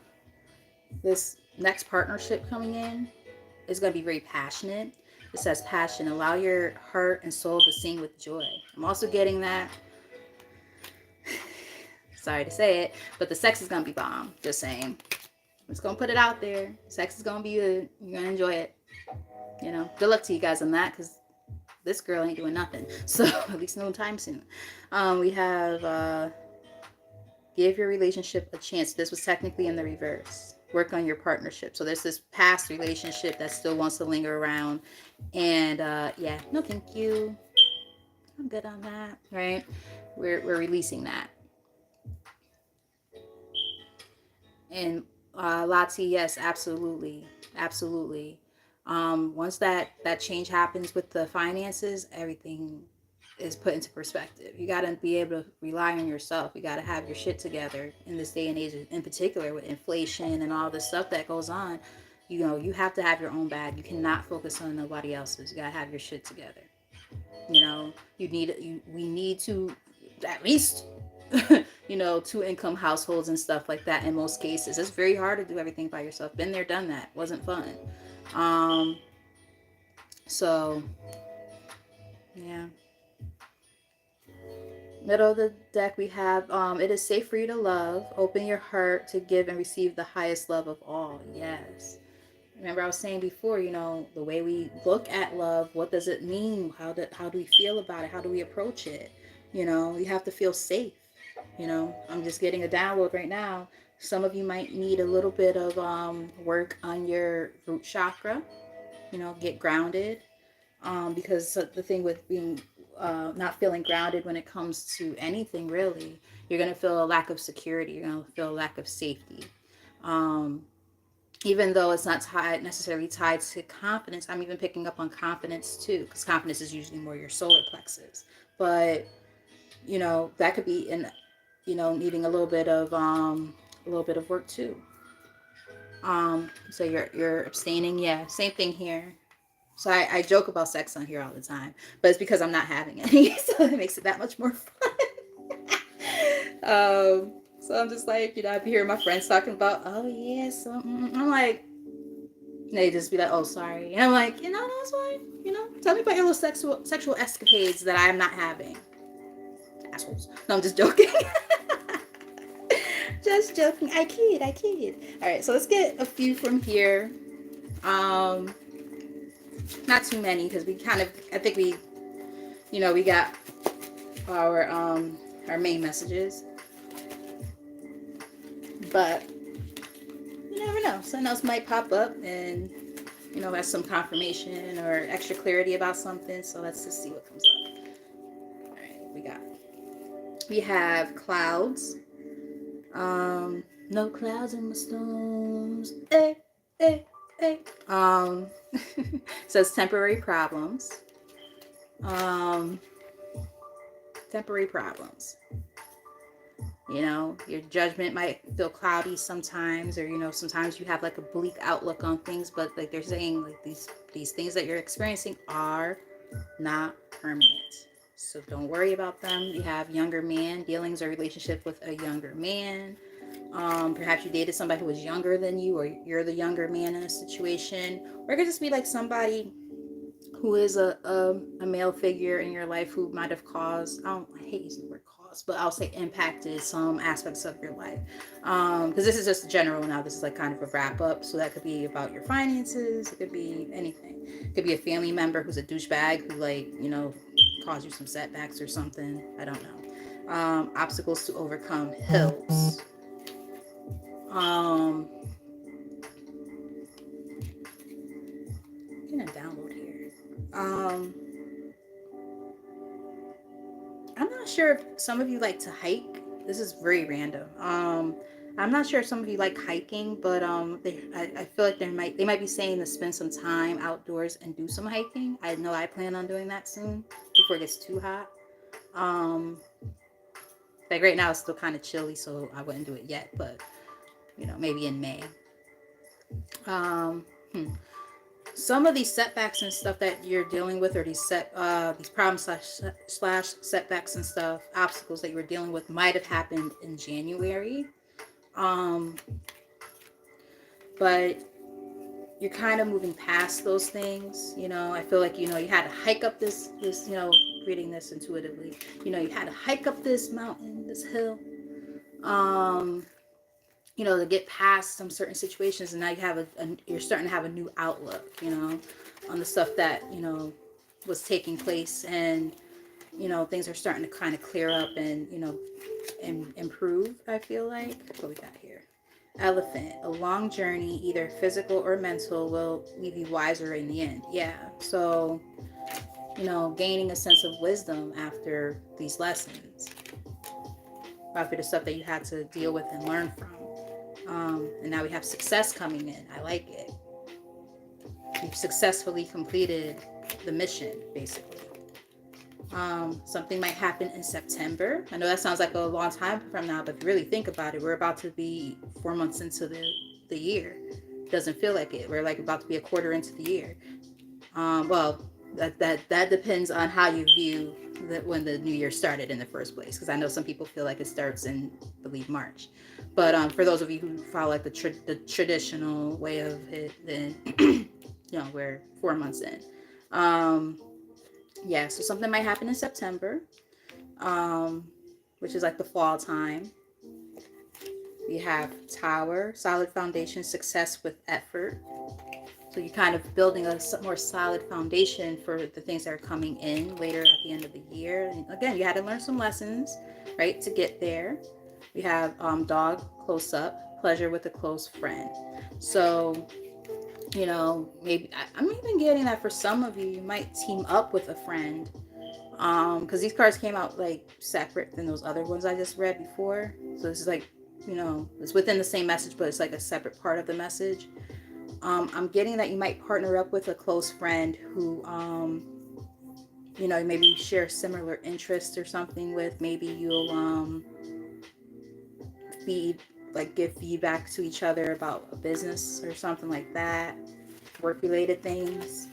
this next partnership coming in is going to be very passionate. It says passion. Allow your heart and soul to sing with joy. I'm also getting that, sorry to say it, but the sex is going to be bomb. Just saying. I'm just going to put it out there. Sex is going to be good. You're going to enjoy it. Good luck to you guys on that, because this girl ain't doing nothing. So, at least no time soon. We have give your relationship a chance. This was technically in the reverse. Work on your partnership. So there's this past relationship that still wants to linger around. And yeah, no thank you. I'm good on that, right? We're releasing that. And Lati, yes, absolutely. Absolutely. Once that change happens with the finances, everything is put into perspective. You got to be able to rely on yourself. You got to have your shit together in this day and age, in particular with inflation and all the stuff that goes on. You have to have your own bag. You cannot focus on nobody else's. You got to have your shit together. We need to at least two income households and stuff like that. In most cases, it's very hard to do everything by yourself. Been there, done that. Wasn't fun. So yeah. Middle of the deck, we have it is safe for you to love. Open your heart to give and receive the highest love of all. Yes. Remember I was saying before, the way we look at love, what does it mean? How do we feel about it? How do we approach it? You have to feel safe. I'm just getting a download right now. Some of you might need a little bit of work on your root chakra. Get grounded. Because the thing with being not feeling grounded when it comes to anything really, you're going to feel a lack of security. You're going to feel a lack of safety. Even though it's not necessarily tied to confidence, I'm even picking up on confidence too, because confidence is usually more your solar plexus. But that could be in needing a little bit of work too. So you're abstaining. Yeah, same thing here. So I joke about sex on here all the time, but it's because I'm not having any, so it makes it that much more fun. So I'm just like, I'd be hearing my friends talking about, oh yeah, so I'm like, they just be like, oh sorry, and I'm like, no, it's fine. Tell me about your little sexual escapades that I'm not having. Assholes. No, I'm just joking. Just joking. I kid. All right, so let's get a few from here. Not too many, because I think we got our main messages, but you never know, something else might pop up and has some confirmation or extra clarity about something. So let's just see what comes up. All right, we have clouds. No clouds in my storms. Says temporary problems. Temporary problems. Your judgment might feel cloudy sometimes, or sometimes you have like a bleak outlook on things, but like they're saying, like these things that you're experiencing are not permanent. So don't worry about them. You have younger man dealings or relationship with a younger man. Perhaps you dated somebody who was younger than you, or you're the younger man in a situation. Or it could just be like somebody who is a male figure in your life who might have caused, I hate using the word cause, flaws, but I'll say impacted some aspects of your life. Because this is just general now. This is like kind of a wrap up. So that could be about your finances. It could be anything. It could be a family member who's a douchebag who, like, you know, caused you some setbacks or something. I don't know. Obstacles to overcome, hills. I'm gonna download here. I'm not sure if some of you like to hike. This is very random. I'm not sure if some of you like hiking, but I feel like they might be saying to spend some time outdoors and do some hiking. I know I plan on doing that soon before it gets too hot. Um, like right now it's still kind of chilly, so I wouldn't do it yet, but you know, maybe in May. Um, hmm. Some of these setbacks and stuff that you're dealing with, or these problems slash setbacks and stuff, obstacles that you were dealing with, might have happened in January. Um, but you're kind of moving past those things. You know, I feel like, you know, you had to hike up this, you know, reading this intuitively, you know, you had to hike up this mountain, this hill, um, you know, to get past some certain situations. And now you have you're starting to have a new outlook, you know, on the stuff that, you know, was taking place. And, you know, things are starting to kind of clear up and, you know, and improve, I feel like. What we got here? Elephant. A long journey, either physical or mental, will leave you wiser in the end. Yeah. So, you know, gaining a sense of wisdom after these lessons, after the stuff that you had to deal with and learn from. And now we have success coming in. I like it. You've successfully completed the mission, basically. Something might happen in September. I know that sounds like a long time from now, but if you really think about it, we're about to be 4 months into the year. Doesn't feel like it. We're like about to be a quarter into the year. Well, that depends on how you view when the new year started in the first place. Because I know some people feel like it starts in, I believe, March. But for those of you who follow like the traditional way of it, then you know, we're 4 months in. Yeah, so something might happen in September, which is like the fall time. We have Tower, solid foundation, success with effort. So you're kind of building a more solid foundation for the things that are coming in later at the end of the year. And again, you had to learn some lessons, right, to get there. We have dog, close up, pleasure with a close friend. So, you know, maybe I'm even getting that for some of you, you might team up with a friend. Because these cards came out like separate than those other ones I just read before. So this is like, you know, it's within the same message, but it's like a separate part of the message. I'm getting that you might partner up with a close friend who, you know, maybe share similar interests or something with. Maybe you'll give feedback to each other about a business or something like that, work related things.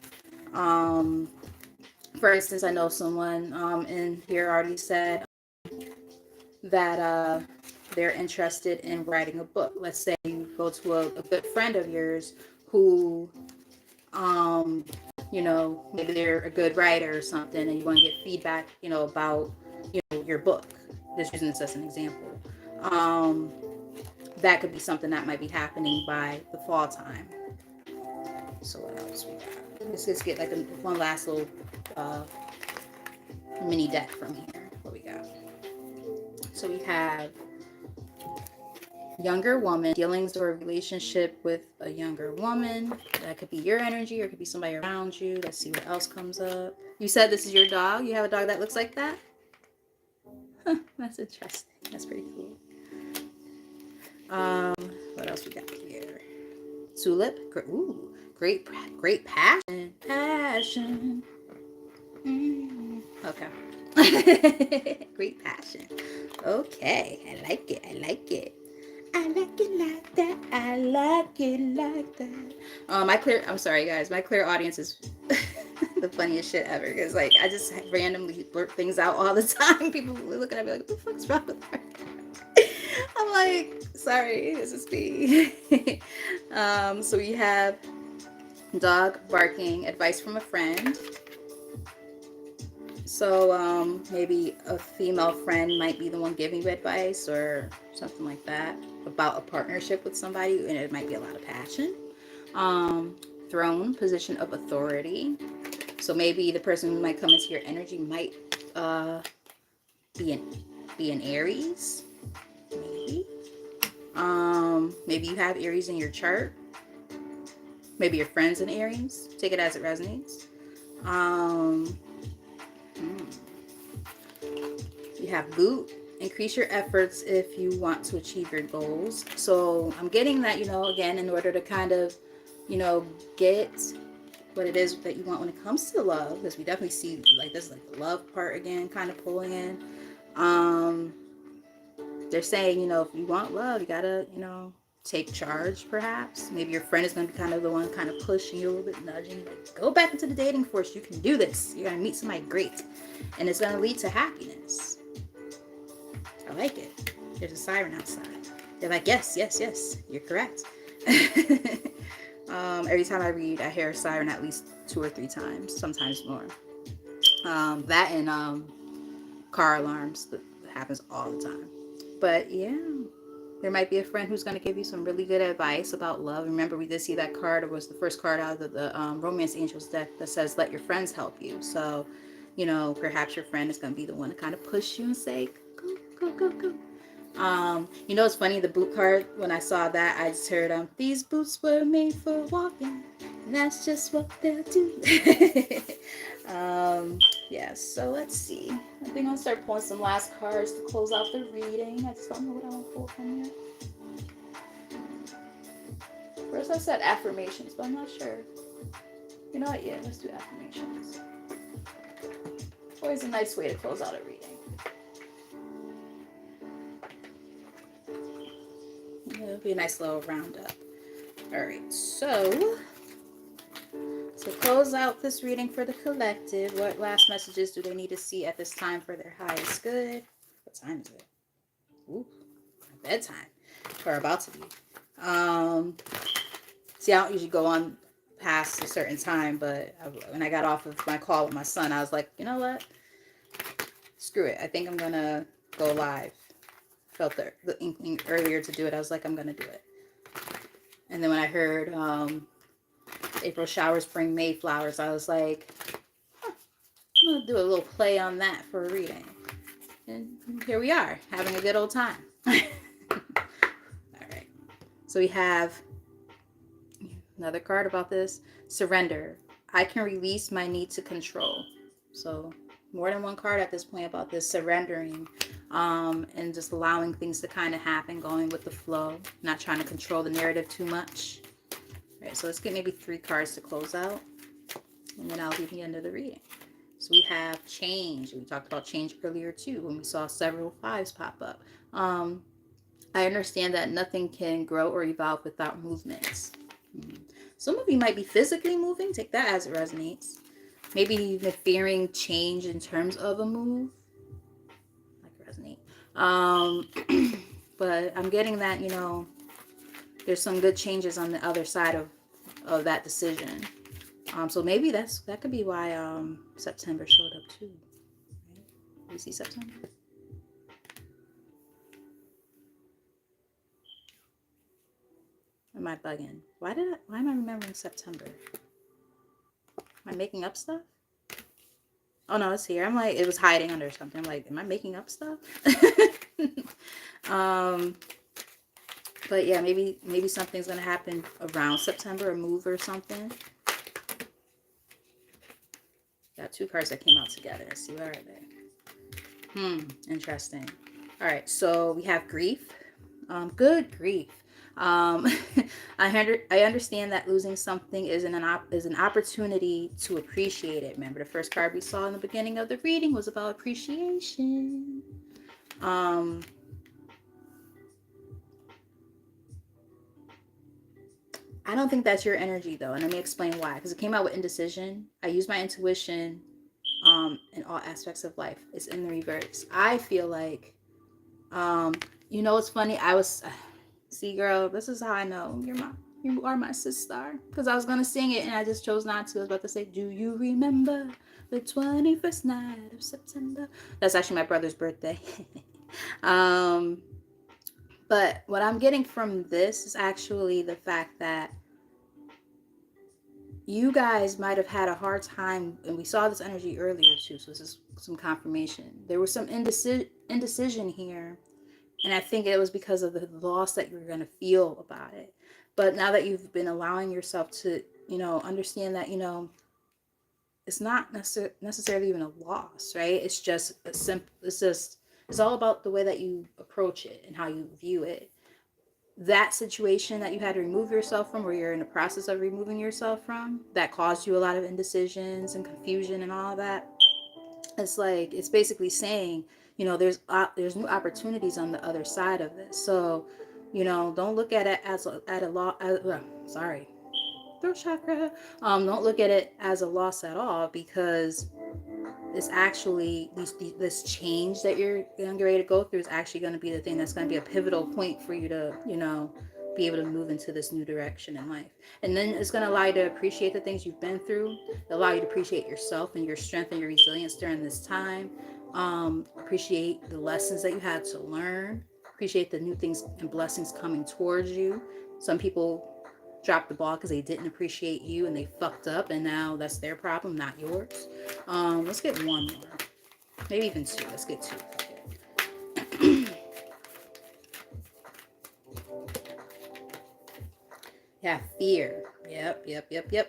For instance, I know someone in here already said that they're interested in writing a book. Let's say you go to a good friend of yours who, you know, maybe they're a good writer or something, and you want to get feedback, you know, about, you know, your book. Just using this as an example. That could be something that might be happening by the fall time. So what else we got? Let's just get like one last little mini deck from here. What we got? So we have younger woman, dealings or a relationship with a younger woman. That could be your energy or it could be somebody around you. Let's see what else comes up. You said this is your dog. You have a dog that looks like that? Huh, that's interesting. That's pretty cool. What else we got here? Tulip. Ooh, great passion. Passion. Okay. Great passion. Okay, I like it. I like it. I like it like that. I like it like that. I'm sorry, guys. My clear audience is the funniest shit ever. Because, like, I just randomly blurt things out all the time. People look at me like, what the fuck's wrong with her? I'm like, sorry, this is me. So we have dog barking, advice from a friend. So maybe a female friend might be the one giving you advice or something like that about a partnership with somebody, and it might be a lot of passion. Um, Throne, position of authority. So maybe the person who might come into your energy might uh, be an be an Aries, maybe. Maybe you have Aries in your chart. Maybe your friends in Aries. Take it as it resonates. Um, You have boot. Increase your efforts if you want to achieve your goals. So I'm getting that, again, in order to kind of, get what it is that you want when it comes to love, because we definitely see like this, like the love part again, kind of pulling in. They're saying, if you want love, you gotta, take charge, perhaps. Maybe your friend is going to be kind of the one kind of pushing you a little bit, nudging you, like, go back into the dating force. You can do this. You're going to meet somebody great. And it's going to lead to happiness. I like it. There's a siren outside. They're like, yes, yes, yes, you're correct. Every time I read, I hear a siren at least 2 or 3 times, sometimes more. That and car alarms, that happens all the time. But yeah, there might be a friend who's going to give you some really good advice about love. Remember, we did see that card. It was the first card out of the Romance Angels deck that says, let your friends help you. So, perhaps your friend is going to be the one to kind of push you and say, go, go, go, go. It's funny, the boot card, when I saw that, I just heard, these boots were made for walking, and that's just what they'll do. Yeah, so let's see. I think I'm going to start pulling some last cards to close out the reading. I just don't know what I want to pull from here. First I said affirmations, but I'm not sure. You know what? Yeah, let's do affirmations. Always a nice way to close out a reading. It'll be a nice little roundup. Alright, so to close out this reading for the collective, what last messages do they need to see at this time for their highest good? What time is it? Ooh, bedtime. Or about to be. See, I don't usually go on past a certain time, but when I got off of my call with my son, I was like, you know what? Screw it. I think I'm going to go live. Felt the inkling earlier to do it. I was like, I'm going to do it. And then when I heard April showers bring May flowers, I was like, I'm going to do a little play on that for a reading. And here we are, having a good old time. All right. So we have another card about this. Surrender. I can release my need to control. So more than one card at this point about this surrendering, and just allowing things to kind of happen, going with the flow, not trying to control the narrative too much. All right, so let's get maybe 3 cards to close out, and then I'll be the end of the reading. So we have change. We talked about change earlier too, when we saw several 5s pop up. I understand that nothing can grow or evolve without movements. Some of you might be physically moving. Take that as it resonates. Maybe even fearing change in terms of a move. Like resonate. But I'm getting that, there's some good changes on the other side of that decision. So maybe that could be why September showed up too. Right? You see September? Am I bugging? Why am I remembering September? Am I making up stuff? Oh no, it's here. I'm like, it was hiding under something. I'm like, am I making up stuff? But yeah, maybe something's gonna happen around September, a move or something. Got 2 cards that came out together. Let's see, where are they? Interesting. All right, so we have grief. Good grief. I understand that losing something is an opportunity to appreciate it. Remember, the first card we saw in the beginning of the reading was about appreciation. I don't think that's your energy though, and let me explain why. Because it came out with indecision. I use my intuition in all aspects of life. It's in the reverse. I feel like, it's funny. I was, see, girl, this is how I know you're You are my sister. Because I was going to sing it and I just chose not to. I was about to say, do you remember the 21st night of September? That's actually my brother's birthday. um, but what I'm getting from this is actually the fact that you guys might have had a hard time, and we saw this energy earlier too, so this is some confirmation. There was some indecision here, and I think it was because of the loss that you were going to feel about it. But now that you've been allowing yourself to, understand that, it's not necessarily even a loss, right? It's just a simple, it's all about the way that you approach it and how you view it. That situation that you had to remove yourself from, or you're in the process of removing yourself from, that caused you a lot of indecisions and confusion and all of that, it's basically saying, there's new opportunities on the other side of this. So, don't look at it as at a law. Sorry, throat chakra. Don't look at it as a loss at all, because it's actually this change that you're going to get ready to go through is actually going to be the thing that's going to be a pivotal point for you to, be able to move into this new direction in life. And then it's going to allow you to appreciate the things you've been through, allow you to appreciate yourself and your strength and your resilience during this time. Appreciate the lessons that you had to learn, appreciate the new things and blessings coming towards you. Some people dropped the ball because they didn't appreciate you and they fucked up, and now that's their problem, not yours. Let's get one more, maybe even two. Let's get two. Yeah, fear. Yep. Fear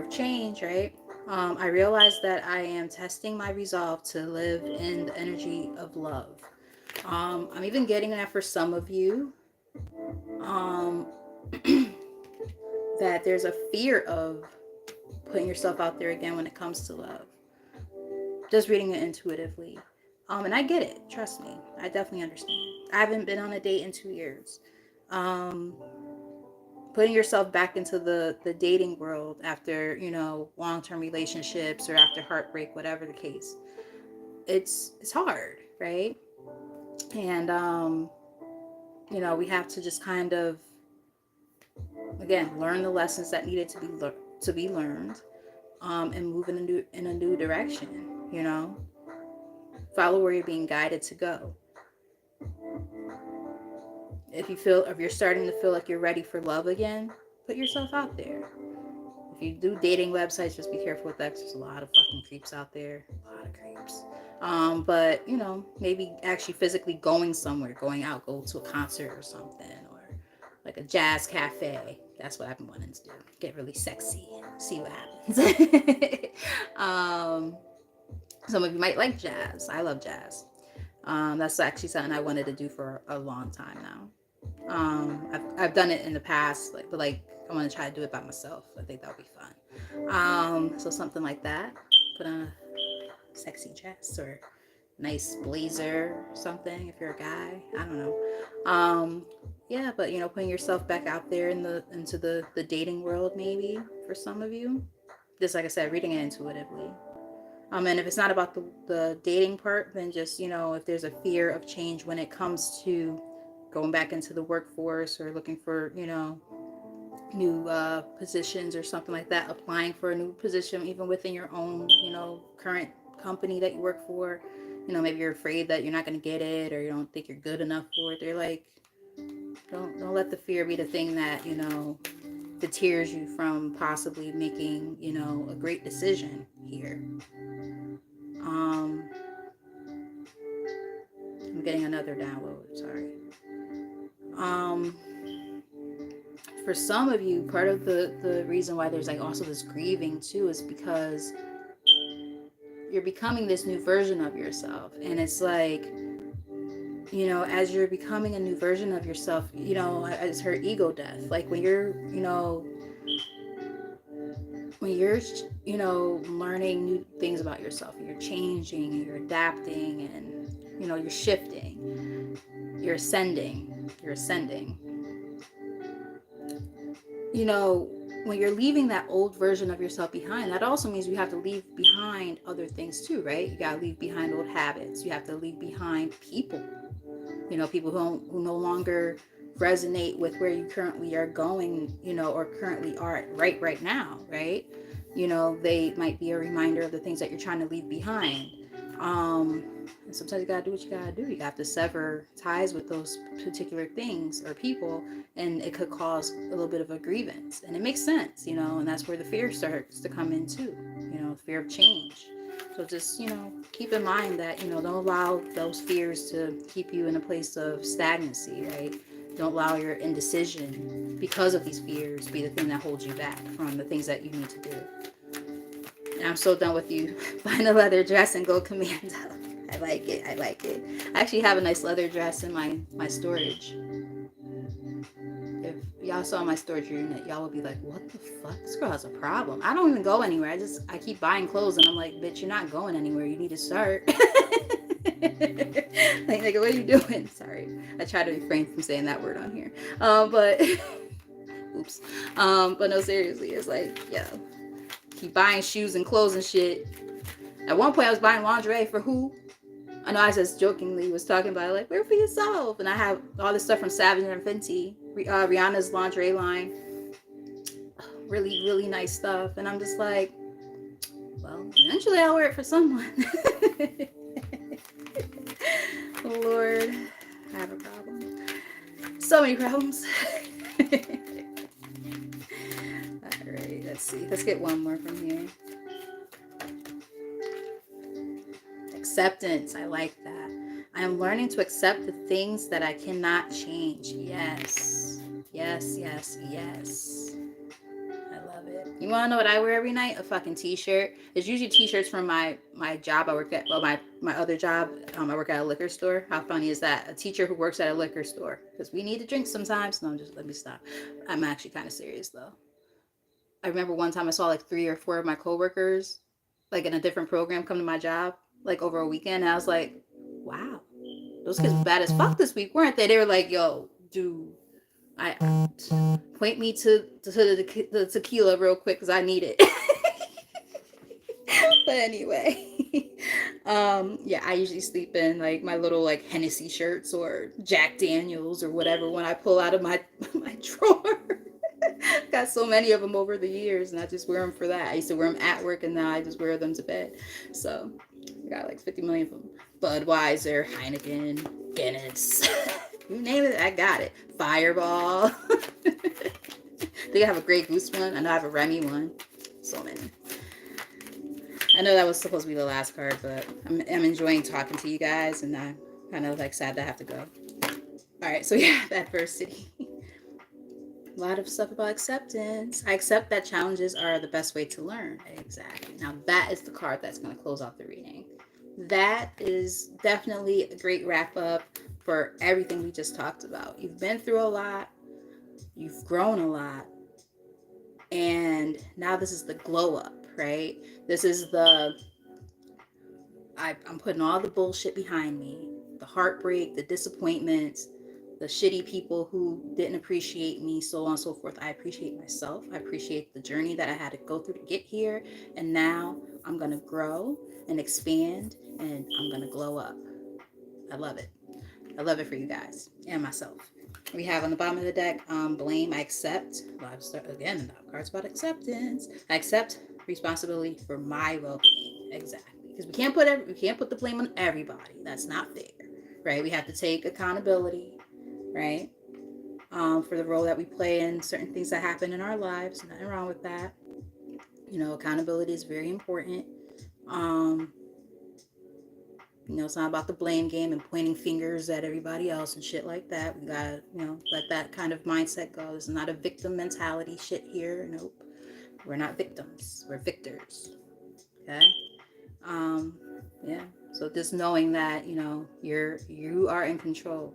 of change, right? I realize that I am testing my resolve to live in the energy of love. I'm even getting that for some of you. Um, that there's a fear of putting yourself out there again when it comes to love. Just reading it intuitively. And I get it. Trust me. I definitely understand. I haven't been on a date in 2 years. Um, Putting yourself back into the dating world after, long-term relationships or after heartbreak, whatever the case. It's hard, right? And, we have to just kind of, again, learn the lessons that needed to be learned, and move in a new direction, follow where you're being guided to go. If you're starting to feel like you're ready for love again, put yourself out there. If you do dating websites, just be careful with that. There's a lot of fucking creeps out there. A lot of creeps. But maybe actually physically going somewhere, going out, go to a concert or something, or like a jazz cafe. That's what I've been wanting to do. Get really sexy, see what happens. um, some of you might like jazz. I love jazz. That's actually something I wanted to do for a long time now. I've done it in the past, but I want to try to do it by myself. I think that would be fun. So something like that. Put on a sexy dress or nice blazer or something if you're a guy. I don't know. Yeah, but putting yourself back out there into the dating world, maybe for some of you. Just like I said, reading it intuitively. And if it's not about the dating part, then just, if there's a fear of change when it comes to going back into the workforce or looking for, new positions or something like that, applying for a new position, even within your own, current company that you work for, maybe you're afraid that you're not going to get it, or you don't think you're good enough for it. They're like, don't let the fear be the thing that, deters you from possibly making, a great decision here. Um, I'm getting another download. Sorry. Um, for some of you, part of the reason why there's also this grieving too is because you're becoming this new version of yourself, and it's as you're becoming a new version of yourself, it's her ego death. Like when you're learning new things about yourself, and you're changing and you're adapting, and you're shifting, you're ascending. When you're leaving that old version of yourself behind, that also means you have to leave behind other things too, right? You got to leave behind old habits. You have to leave behind people, people who no longer resonate with where you currently are going, you know, or currently are right now, right? You know, they might be a reminder of the things that you're trying to leave behind. And sometimes you gotta do what you gotta do. You have to sever ties with those particular things or people, and it could cause a little bit of a grievance. And it makes sense, you know, and that's where the fear starts to come in too, you know, fear of change. So just, you know, keep in mind that, you know, don't allow those fears to keep you in a place of stagnancy, right? Don't allow your indecision because of these fears be the thing that holds you back from the things that you need to do. And I'm so done with you. Find a leather dress and go commando. I like it. I like it. I actually have a nice leather dress in my storage. If y'all saw my storage unit, y'all would be like, what the fuck? This girl has a problem. I don't even go anywhere. I keep buying clothes and I'm like, bitch, you're not going anywhere. You need to start. Like, nigga, what are you doing? Sorry. I try to refrain from saying that word on here. But oops. But no, seriously, it's like, yo, keep buying shoes and clothes and shit. At one point I was buying lingerie for who? I know I just jokingly was talking about it, like, wear for yourself. And I have all this stuff from Savage and Fenty, Rihanna's lingerie line. Really, really nice stuff. And I'm just like, well, eventually I'll wear it for someone. Lord, I have a problem. So many problems. Alright, let's see. Let's get one more from here. Acceptance. I like that. I am learning to accept the things that I cannot change. Yes. Yes, yes, yes. I love it. You want to know what I wear every night? A fucking t-shirt. It's usually t-shirts from my job I work at. Well, my other job, I work at a liquor store. How funny is that? A teacher who works at a liquor store. Because we need to drink sometimes. No, just let me stop. I'm actually kind of serious, though. I remember one time I saw like 3 or 4 of my coworkers, like in a different program, come to my job, like over a weekend. And I was like, wow, those kids were bad as fuck this week, weren't they? They were like, yo, dude, I point me to the tequila real quick because I need it. But anyway, yeah, I usually sleep in like my little like Hennessy shirts or Jack Daniels or whatever when I pull out of my drawer. Got so many of them over the years, and I just wear them for that. I used to wear them at work, and now I just wear them to bed. So I got like 50 million of them. Budweiser, Heineken, Guinness, you name it, I got it. Fireball. I think I have a Grey Goose one. I know I have a Remy one. So many. I know that was supposed to be the last card, but I'm enjoying talking to you guys, and I'm kind of like sad to have to go. All right, so yeah, adversity. A lot of stuff about acceptance. I accept that challenges are the best way to learn. Exactly. Now that is the card that's going to close off the reading. That is definitely a great wrap up for everything we just talked about. You've been through a lot. You've grown a lot. And now this is the glow up, right? This is the, I'm putting all the bullshit behind me. The heartbreak, the disappointments, the shitty people who didn't appreciate me, so on and so forth. I appreciate myself. I appreciate the journey that I had to go through to get here. And now I'm going to grow and expand, and I'm going to glow up. I love it. I love it for you guys and myself. We have on the bottom of the deck, blame. I accept. Well, again, the card's about acceptance. I accept responsibility for my well-being. Exactly. Because we can't put the blame on everybody. That's not fair, right? We have to take accountability, right? For the role that we play in certain things that happen in our lives. Nothing wrong with that. You know, accountability is very important. You know, it's not about the blame game and pointing fingers at everybody else and shit like that. We gotta, you know, let that kind of mindset go. It's not a victim mentality shit here. Nope. We're not victims. We're victors. Okay? Yeah. So just knowing that, you know, you are in control.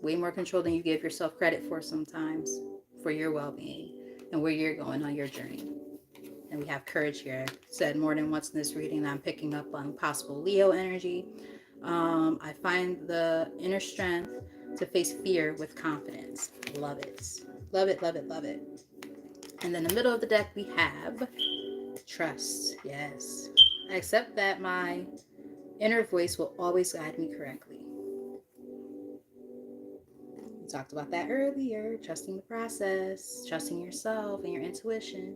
Way more control than you give yourself credit for sometimes, for your well-being and where you're going on your journey. And we have courage here. I said more than once in this reading that I'm picking up on possible Leo energy. I find the inner strength to face fear with confidence. Love it. Love it, love it, love it. And then in the middle of the deck, we have trust. Yes. I accept that my inner voice will always guide me correctly. talked about that earlier. Trusting the process, trusting yourself and your intuition.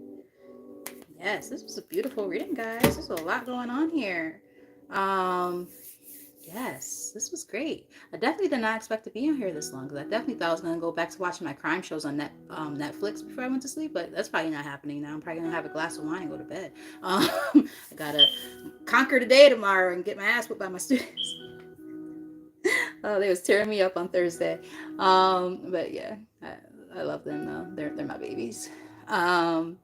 Yes, this was a beautiful reading, guys. There's a lot going on here. Yes, this was great. I definitely did not expect to be on here this long because I definitely thought I was going to go back to watching my crime shows on Netflix before I went to sleep, but that's probably not happening now. I'm probably going to have a glass of wine and go to bed. I got to conquer the day tomorrow and get my ass whipped by my students. Oh, they was tearing me up on Thursday. But yeah, I love them though. They're my babies. But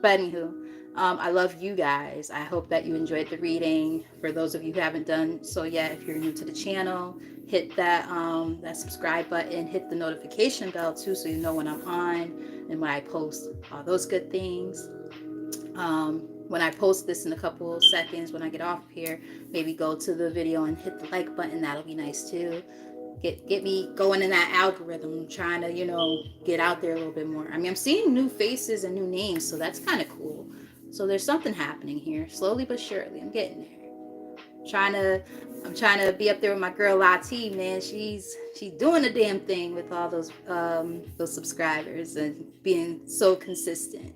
anywho, I love you guys. I hope that you enjoyed the reading. For those of you who haven't done so yet, if you're new to the channel, hit that subscribe button, hit the notification bell too, so you know when I'm on and when I post all those good things. When I post this in a couple of seconds, when I get off here, maybe go to the video and hit the like button. That'll be nice too. Get me going in that algorithm. I'm trying to, get out there a little bit more. I mean, I'm seeing new faces and new names, so that's kind of cool. So there's something happening here, slowly but surely. I'm getting there. I'm trying to be up there with my girl Lati, man. She's doing a damn thing with all those subscribers and being so consistent.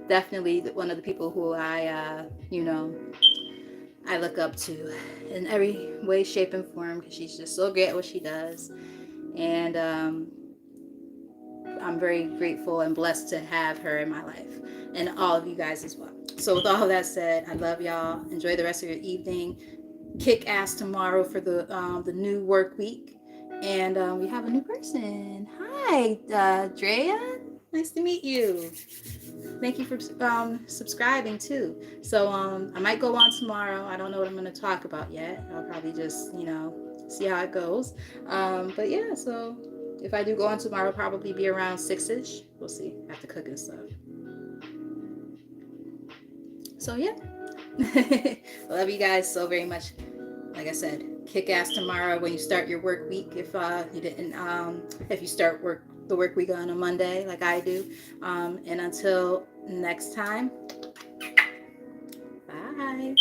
Definitely one of the people who I look up to in every way, shape, and form because she's just so great at what she does. And I'm very grateful and blessed to have her in my life and all of you guys as well. So with all that said, I love y'all. Enjoy the rest of your evening. Kick ass tomorrow for the new work week. And we have a new person. Hi, Drea. Nice to meet you. Thank you for subscribing too. So I might go on tomorrow. I don't know what I'm going to talk about yet. I'll probably just see how it goes. But yeah, so if I do go on tomorrow, it'll probably be around 6ish. We'll see. I have to cook and stuff. So yeah. I love you guys so very much. Like I said, kick ass tomorrow when you start your work week. If you didn't, if you start the work week on a Monday like I do. And until next time, bye.